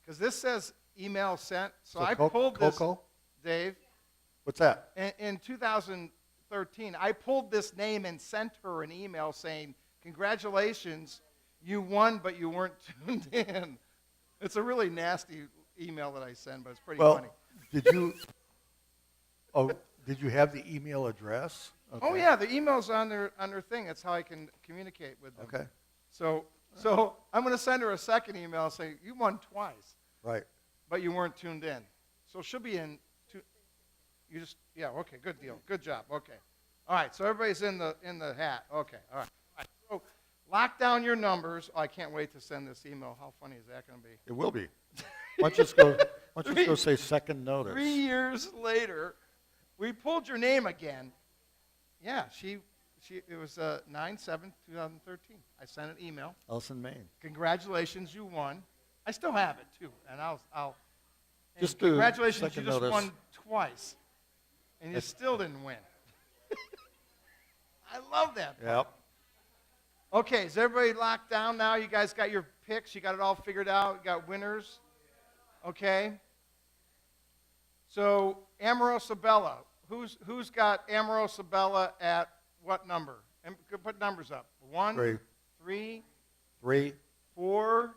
Speaker 1: this says email sent. So
Speaker 2: So
Speaker 1: I pulled this,
Speaker 2: Coco?
Speaker 1: Dave,
Speaker 2: What's that?
Speaker 1: in 2013. I pulled this name and sent her an email saying, "Congratulations, you won, but you weren't tuned in." It's a really nasty email that I send, but it's pretty funny.
Speaker 2: Did you? Oh, did you have the email address? Okay.
Speaker 1: Oh yeah, the email's on their thing. That's how I can communicate with them.
Speaker 2: Okay.
Speaker 1: So I'm going to send her a second email and say, "You won twice,
Speaker 2: Right.
Speaker 1: but you weren't tuned in." So she'll be in. Okay, good deal, good job. Okay, all right. So everybody's in the hat. Okay, all right. All right. So lock down your numbers. Oh, I can't wait to send this email. How funny is that going to be?
Speaker 2: It will be. Why don't you just go? Why don't you just go say second notice?
Speaker 1: 3 years later, we pulled your name again. Yeah, it was 9/7/2013. I sent an email.
Speaker 2: Ellison, Maine.
Speaker 1: Congratulations, you won. I still have it too, and I'll. And
Speaker 2: Just do
Speaker 1: congratulations, you
Speaker 2: second
Speaker 1: just
Speaker 2: notice.
Speaker 1: won twice, and you still didn't win. I love that.
Speaker 2: Yep.
Speaker 1: Okay, is everybody locked down now? You guys got your picks? You got it all figured out? You got winners? Okay. So Amorosa Bella. Who's got Amorosa Bella at what number? And put numbers up. 1,
Speaker 2: 3,
Speaker 1: 3,
Speaker 2: 3,
Speaker 1: 4,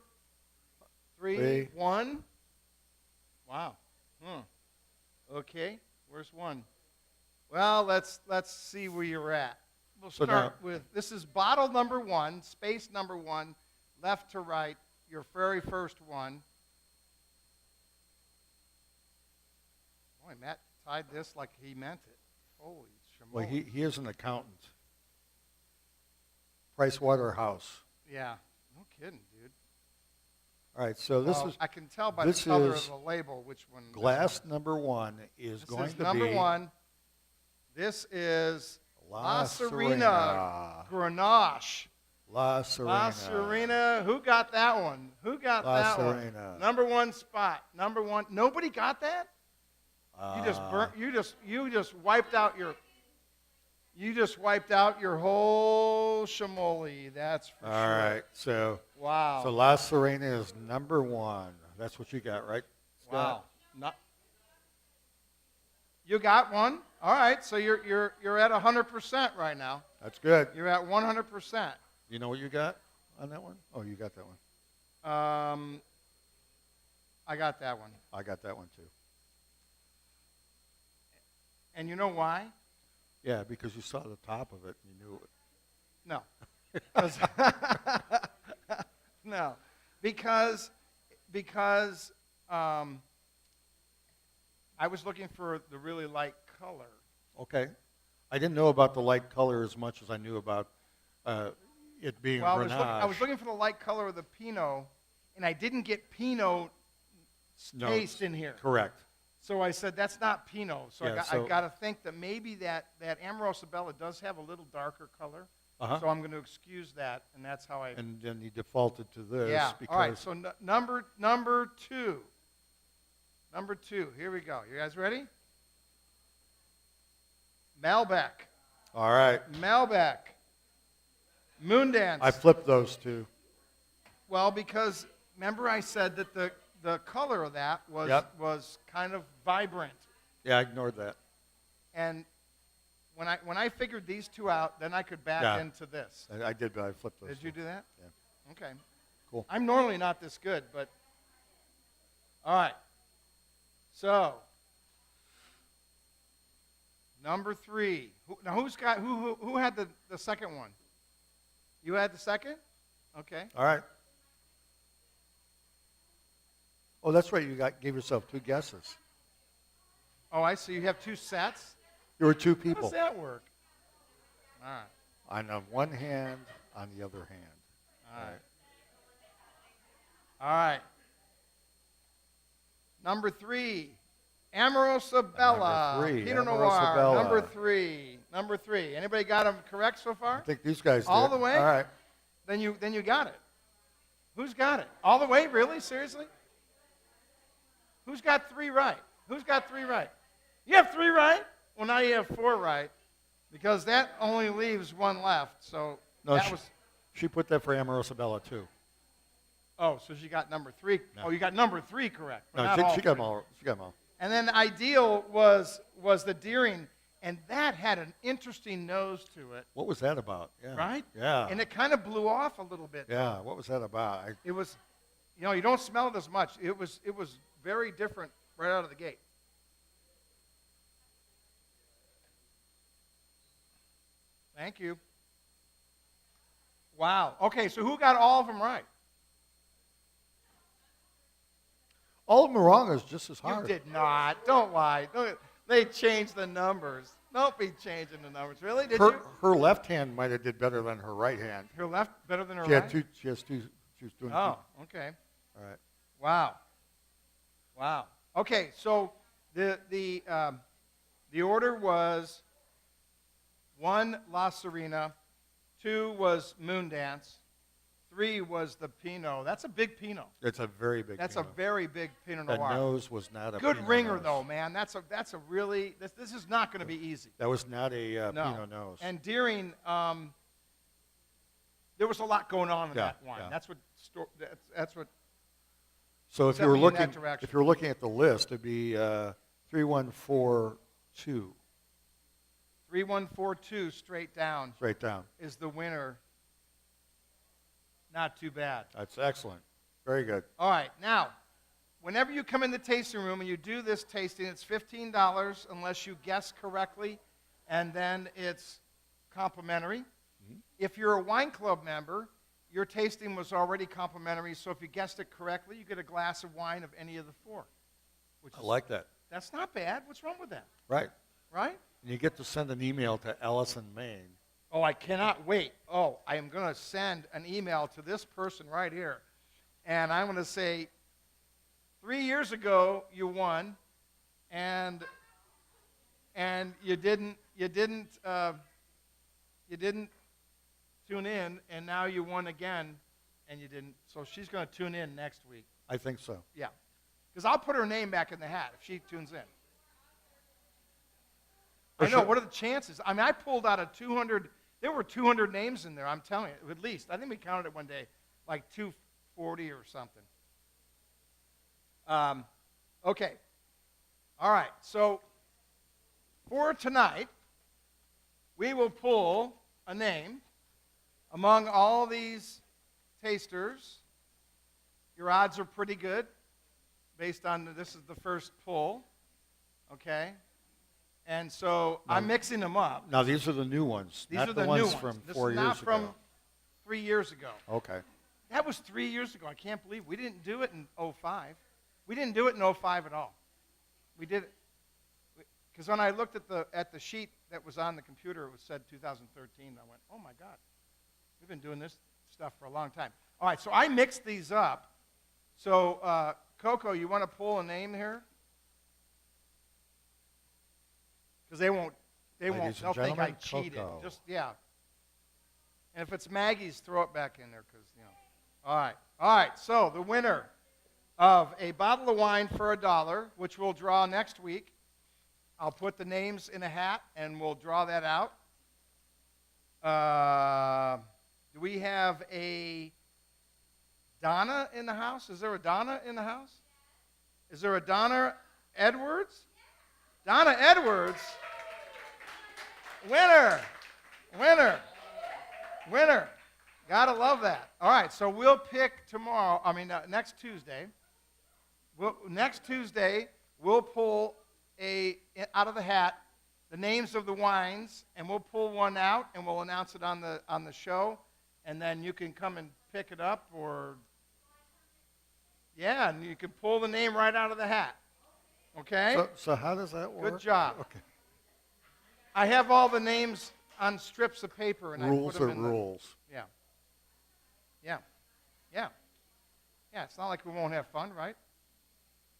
Speaker 1: 3,
Speaker 2: Three.
Speaker 1: 1. Wow. Okay. Where's 1? Well, let's see where you're at. We'll
Speaker 2: So
Speaker 1: start
Speaker 2: now-
Speaker 1: with, this is bottle number 1, space number 1, left to right, your very first one. Boy, Matt tied this like he meant it. Holy shamola.
Speaker 2: Well, he is an accountant. Price Waterhouse.
Speaker 1: Yeah. No kidding, dude.
Speaker 2: All right, so this
Speaker 1: Well,
Speaker 2: is
Speaker 1: I can tell by the
Speaker 2: this
Speaker 1: color
Speaker 2: is
Speaker 1: of the label which one. this
Speaker 2: glass
Speaker 1: one
Speaker 2: number 1 is
Speaker 1: This
Speaker 2: going
Speaker 1: is
Speaker 2: to
Speaker 1: number
Speaker 2: be
Speaker 1: 1. This is
Speaker 2: La
Speaker 1: Sirena Grenache.
Speaker 2: La Sirena.
Speaker 1: La Sirena. Who got that one? Who got
Speaker 2: La
Speaker 1: that
Speaker 2: Sirena.
Speaker 1: one? Number 1 spot. Number 1. Nobody got that? You just burnt. You just wiped out your. You just wiped out your whole shamoli. That's for
Speaker 2: All
Speaker 1: sure.
Speaker 2: right, so
Speaker 1: Wow.
Speaker 2: La Sirena is number 1. That's what you got, right, Scott?
Speaker 1: Wow. Not, you got one? All right, so you're at 100% right now.
Speaker 2: That's good.
Speaker 1: You're at 100%.
Speaker 2: You know what you got on that one? Oh, you got that one.
Speaker 1: I got that one.
Speaker 2: I got that one too.
Speaker 1: And you know why?
Speaker 2: Yeah, because you saw the top of it and you knew it.
Speaker 1: No. 'Cause- no. Because I was looking for the really light color.
Speaker 2: Okay. I didn't know about the light color as much as I knew about it being
Speaker 1: Well,
Speaker 2: Grenache.
Speaker 1: I was looking for the light color of the Pinot, and I didn't get Pinot
Speaker 2: No,
Speaker 1: taste in here.
Speaker 2: Correct.
Speaker 1: So I said, that's not Pinot. So,
Speaker 2: Yeah,
Speaker 1: I got to think that maybe that Amorosa Bella does have a little darker color.
Speaker 2: Uh-huh.
Speaker 1: So I'm going to excuse that, and that's how I...
Speaker 2: And then you defaulted to this
Speaker 1: yeah.
Speaker 2: because
Speaker 1: All right, so number 2. Number 2. Here we go. You guys ready? Malbec.
Speaker 2: all right.
Speaker 1: Malbec. Moondance.
Speaker 2: I flipped those two.
Speaker 1: Well, because remember I said that the color of that was
Speaker 2: Yep.
Speaker 1: was kind of vibrant.
Speaker 2: Yeah, I ignored that.
Speaker 1: And when I figured these two out, then I could back
Speaker 2: Yeah.
Speaker 1: into this.
Speaker 2: I did, but I flipped those
Speaker 1: Did
Speaker 2: two.
Speaker 1: you do that?
Speaker 2: Yeah.
Speaker 1: Okay.
Speaker 2: Cool.
Speaker 1: I'm normally not this good, but all right. So, number 3. Who had the second one? You had the second? Okay.
Speaker 2: All right. Oh, that's right. You gave yourself 2 guesses.
Speaker 1: Oh, I see. You have 2 sets?
Speaker 2: There were 2
Speaker 1: How
Speaker 2: people.
Speaker 1: does that work? All right.
Speaker 2: On the one hand, on the other hand.
Speaker 1: All right. All right. Number 3, Amorosa Bella.
Speaker 2: Number 3,
Speaker 1: Pinot
Speaker 2: Amorosa
Speaker 1: Noir.
Speaker 2: Bella.
Speaker 1: Number 3. Anybody got them correct so
Speaker 2: I
Speaker 1: far?
Speaker 2: think these guys did.
Speaker 1: All the way?
Speaker 2: All right.
Speaker 1: Then you got it. Who's got it? All the way? Really? Seriously? Who's got 3 right? Who's got 3 right? You have 3 right? Well, now you have 4 right, because that only leaves 1 left. So
Speaker 2: No,
Speaker 1: that was.
Speaker 2: she put that for Amorosa Bella, too.
Speaker 1: Oh, so she got number 3.
Speaker 2: No.
Speaker 1: Oh, you got number 3 correct. but
Speaker 2: No,
Speaker 1: not
Speaker 2: she
Speaker 1: all
Speaker 2: got
Speaker 1: 3.
Speaker 2: them all. She got them all.
Speaker 1: And then ideal was the Deering, and that had an interesting nose to it,
Speaker 2: What was that about? Yeah.
Speaker 1: right?
Speaker 2: Yeah.
Speaker 1: And it kind of blew off a little bit.
Speaker 2: Yeah. What was that about?
Speaker 1: It was, you don't smell it as much. It was very different right out of the gate. Thank you. Wow. Okay, so who got all of them right?
Speaker 2: All of them are wrong is just as hard.
Speaker 1: You did not. Don't lie. They changed the numbers. Don't be changing the numbers. Really? Did you?
Speaker 2: Her left hand might have did better than her right hand.
Speaker 1: Her left better than her
Speaker 2: She
Speaker 1: right?
Speaker 2: had 2. She has 2. She was doing 2.
Speaker 1: Oh, okay.
Speaker 2: All right.
Speaker 1: Wow. Wow. Okay, so the order was 1 La Sirena, 2 was Moondance, 3 was the Pinot. That's a big Pinot.
Speaker 2: It's a very big.
Speaker 1: That's
Speaker 2: Pinot.
Speaker 1: a very big Pinot
Speaker 2: The
Speaker 1: Noir.
Speaker 2: nose was not a
Speaker 1: Good
Speaker 2: Pinot
Speaker 1: ringer
Speaker 2: nose.
Speaker 1: though, man. That's a really this is not going to be easy.
Speaker 2: That was not a
Speaker 1: No.
Speaker 2: Pinot nose.
Speaker 1: And Deering, there was a lot going on in
Speaker 2: Yeah,
Speaker 1: that wine.
Speaker 2: yeah.
Speaker 1: That's what.
Speaker 2: So if
Speaker 1: Set
Speaker 2: you were
Speaker 1: me in that
Speaker 2: looking,
Speaker 1: direction.
Speaker 2: if you were looking at the list, it'd be 3142
Speaker 1: 3142 straight down
Speaker 2: straight down.
Speaker 1: is the winner. Not too bad.
Speaker 2: That's excellent. Very good.
Speaker 1: All right, now, whenever you come in the tasting room and you do this tasting, it's $15 unless you guess correctly, and then it's complimentary.
Speaker 2: Mm-hmm.
Speaker 1: If you're a wine club member, your tasting was already complimentary, so if you guessed it correctly, you get a glass of wine of any of the 4. Which
Speaker 2: I
Speaker 1: is,
Speaker 2: like that.
Speaker 1: that's not bad. What's wrong with that?
Speaker 2: Right.
Speaker 1: Right?
Speaker 2: And you get to send an email to Ellison, Maine.
Speaker 1: Oh, I cannot wait. Oh, I am going to send an email to this person right here. And I'm going to say, 3 years ago you won, and you didn't tune in, and now you won again, and you didn't. So she's going to tune in next week.
Speaker 2: I think so.
Speaker 1: Yeah, because I'll put her name back in the hat if she tunes in.
Speaker 2: For
Speaker 1: I know.
Speaker 2: sure.
Speaker 1: What are the chances? I mean, I pulled out a 200. There were 200 names in there. I'm telling you, at least. I think we counted it one day, like 240 or something. Okay. All right. So for tonight, we will pull a name among all these tasters. Your odds are pretty good, based on this is the first pull. Okay. And so I'm mixing them up.
Speaker 2: Now these are the new ones.
Speaker 1: These
Speaker 2: not
Speaker 1: are the
Speaker 2: ones
Speaker 1: new ones.
Speaker 2: from
Speaker 1: This
Speaker 2: 4
Speaker 1: is
Speaker 2: years
Speaker 1: not from
Speaker 2: ago.
Speaker 1: 3 years ago.
Speaker 2: Okay.
Speaker 1: That was 3 years ago. I can't believe we didn't do it in 05. We didn't do it in 05 at all. We did it because when I looked at the sheet that was on the computer, it said 2013. I went, oh my God, we've been doing this stuff for a long time. All right, so I mixed these up. So Coco, you want to pull a name here? Because they'll think I
Speaker 2: gentlemen,
Speaker 1: cheated.
Speaker 2: Coco.
Speaker 1: Just, yeah. And if it's Maggie's, throw it back in there because, All right, so the winner of a bottle of wine for $1, which we'll draw next week. I'll put the names in a hat, and we'll draw that out. Do we have a Donna in the house? Is there a Donna in the house? Is there a Donna Edwards? Donna Edwards. Winner. Gotta love that. All right, so we'll pick next Tuesday. Next Tuesday, we'll pull out of the hat the names of the wines, and we'll pull one out, and we'll announce it on the show, and then you can come and pick it up, and you can pull the name right out of the hat. Okay?
Speaker 2: So how does that work?
Speaker 1: Good job.
Speaker 2: Okay.
Speaker 1: I have all the names on strips of paper, and
Speaker 2: Rules
Speaker 1: I put them
Speaker 2: are
Speaker 1: in
Speaker 2: rules.
Speaker 1: Yeah, it's not like we won't have fun, right?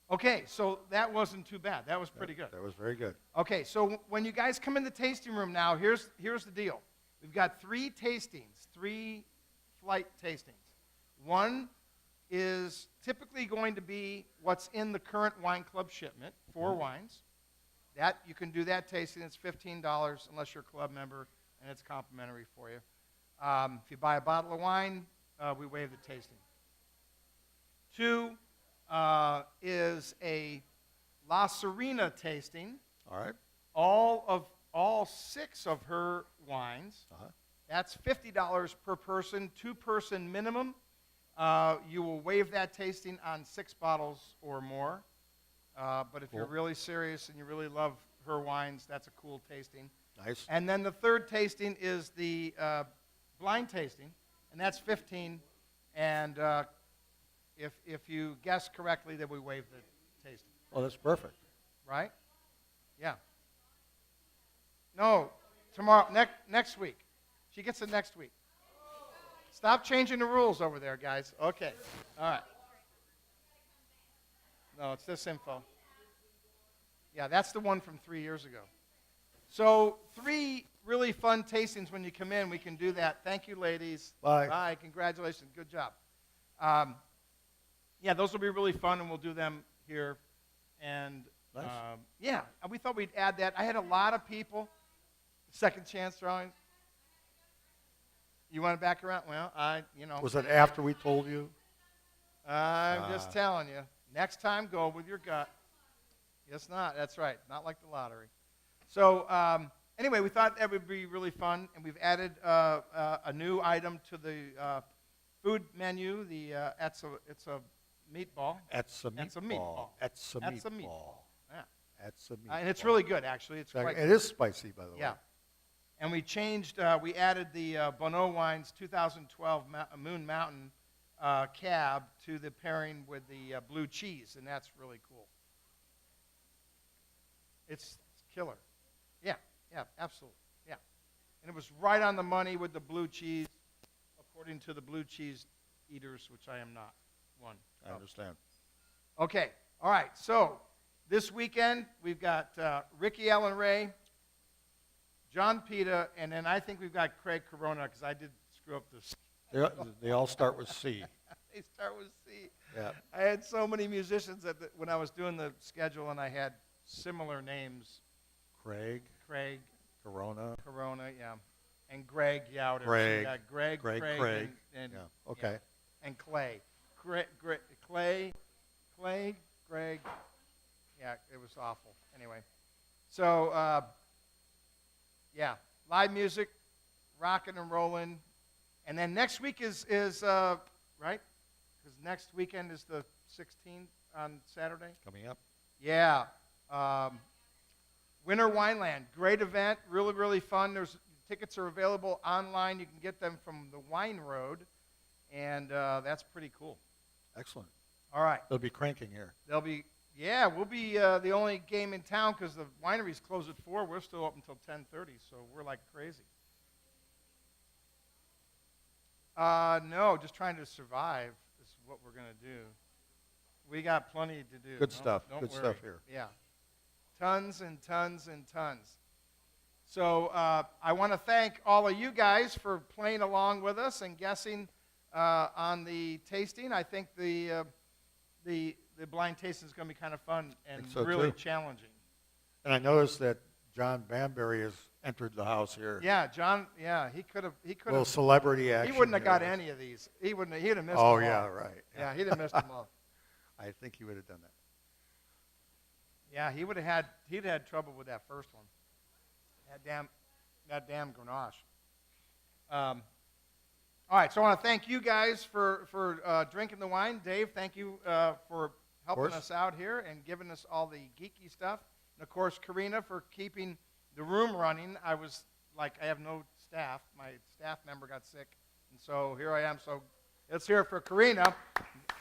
Speaker 1: Okay, so that wasn't too bad. That was pretty good.
Speaker 2: That was very good.
Speaker 1: Okay, so when you guys come in the tasting room now, here's the deal. We've got 3 tastings, 3 flight tastings. One is typically going to be what's in the current wine club shipment, 4 wines. That you can do that tasting. It's $15 unless you're a club member, and it's complimentary for you. If you buy a bottle of wine, we waive the tasting. 2 is a La Sirena tasting.
Speaker 2: All right.
Speaker 1: All 6 of her wines.
Speaker 2: Uh-huh.
Speaker 1: That's $50 per person, 2-person minimum. You will waive that tasting on 6 bottles or more. But if you're really serious and you really love her wines, that's a cool tasting.
Speaker 2: Nice.
Speaker 1: And then the third tasting is the blind tasting, and that's $15. And if you guess correctly, then we waive the tasting.
Speaker 2: Oh, that's perfect.
Speaker 1: Right? Yeah. No, tomorrow, next week. She gets it next week. Stop changing the rules over there, guys. Okay. All right. No, it's this info. Yeah, that's the one from 3 years ago. So 3 really fun tastings when you come in. We can do that. Thank you, ladies.
Speaker 2: Bye.
Speaker 1: Bye. Congratulations. Good job. Yeah, those will be really fun, and we'll do them here. And
Speaker 2: Nice.
Speaker 1: we thought we'd add that. I had a lot of people. Second chance drawings. You want to back around? Well,
Speaker 2: Was it after we told you?
Speaker 1: I'm just telling you. Next time, go with your gut. Guess not. That's right. Not like the lottery. So anyway, we thought that would be really fun, and we've added a new item to the food menu. It's a meatball.
Speaker 2: It's a meatball.
Speaker 1: It's a meatball.
Speaker 2: It's a
Speaker 1: That's a
Speaker 2: meatball.
Speaker 1: meatball. Yeah.
Speaker 2: It's a meatball.
Speaker 1: And it's really good, actually. It's quite.
Speaker 2: It is spicy, by the way.
Speaker 1: Yeah. And we added the Bonneau Wines 2012 Moon Mountain cab to the pairing with the blue cheese, and that's really cool. It's killer. Yeah, absolutely. Yeah. And it was right on the money with the blue cheese, according to the blue cheese eaters, which I am not one.
Speaker 2: I understand.
Speaker 1: Okay. All right. So this weekend, we've got Ricky Allen Ray, John Pita, and then I think we've got Craig Corona, because I did screw up this.
Speaker 2: They all start with C.
Speaker 1: They start with C.
Speaker 2: Yeah.
Speaker 1: I had so many musicians when I was doing the schedule, and I had similar names.
Speaker 2: Craig. Corona.
Speaker 1: Yeah. And Greg Youter.
Speaker 2: Greg.
Speaker 1: So we got Greg. And
Speaker 2: Yeah. Okay.
Speaker 1: Yeah. And Clay. Clay, Greg. Yeah, it was awful. Anyway. So, live music, rocking and rolling. And then next week is right? Because next weekend is the 16th on Saturday.
Speaker 2: Coming up.
Speaker 1: Yeah. Winter Wineland, great event, really, really fun. Tickets are available online. You can get them from the Wine Road, and that's pretty cool.
Speaker 2: Excellent.
Speaker 1: All right.
Speaker 2: They'll be cranking here.
Speaker 1: We'll be the only game in town because the wineries close at 4. We're still open until 10:30, so we're like crazy. No, just trying to survive is what we're going to do. We got plenty to do.
Speaker 2: Good stuff.
Speaker 1: Don't
Speaker 2: Good
Speaker 1: worry.
Speaker 2: stuff here.
Speaker 1: Yeah. Tons and tons and tons. So I want to thank all of you guys for playing along with us and guessing on the tasting. I think the blind tasting is going to be kind of fun and
Speaker 2: so
Speaker 1: really
Speaker 2: too.
Speaker 1: challenging.
Speaker 2: And I noticed that John Bamberry has entered the house here.
Speaker 1: Yeah, John. Yeah, he could have.
Speaker 2: A little celebrity
Speaker 1: He
Speaker 2: action.
Speaker 1: wouldn't have got
Speaker 2: here.
Speaker 1: any of these. He'd have missed them
Speaker 2: Oh,
Speaker 1: all.
Speaker 2: yeah, right.
Speaker 1: Yeah, he'd have missed them all.
Speaker 2: I think he would have done that.
Speaker 1: Yeah, he'd have had trouble with that first one. That damn Grenache. All right, so I want to thank you guys for drinking the wine. Dave, thank you for helping
Speaker 2: course.
Speaker 1: us out here and giving us all the geeky stuff. And, of course, Karina for keeping the room running. I have no staff. My staff member got sick, and so here I am. So let's hear it for Karina.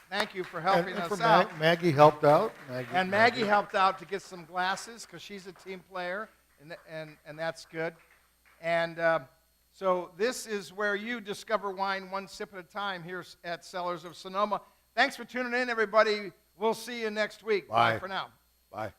Speaker 1: Thank you for helping
Speaker 2: and
Speaker 1: us
Speaker 2: for
Speaker 1: out.
Speaker 2: Maggie helped out.
Speaker 1: Maggie helped out to get some glasses because she's a team player, and that's good. And so this is where you discover wine one sip at a time here at Cellars of Sonoma. Thanks for tuning in, everybody. We'll see you next week.
Speaker 2: Bye.
Speaker 1: Bye for now.
Speaker 2: Bye.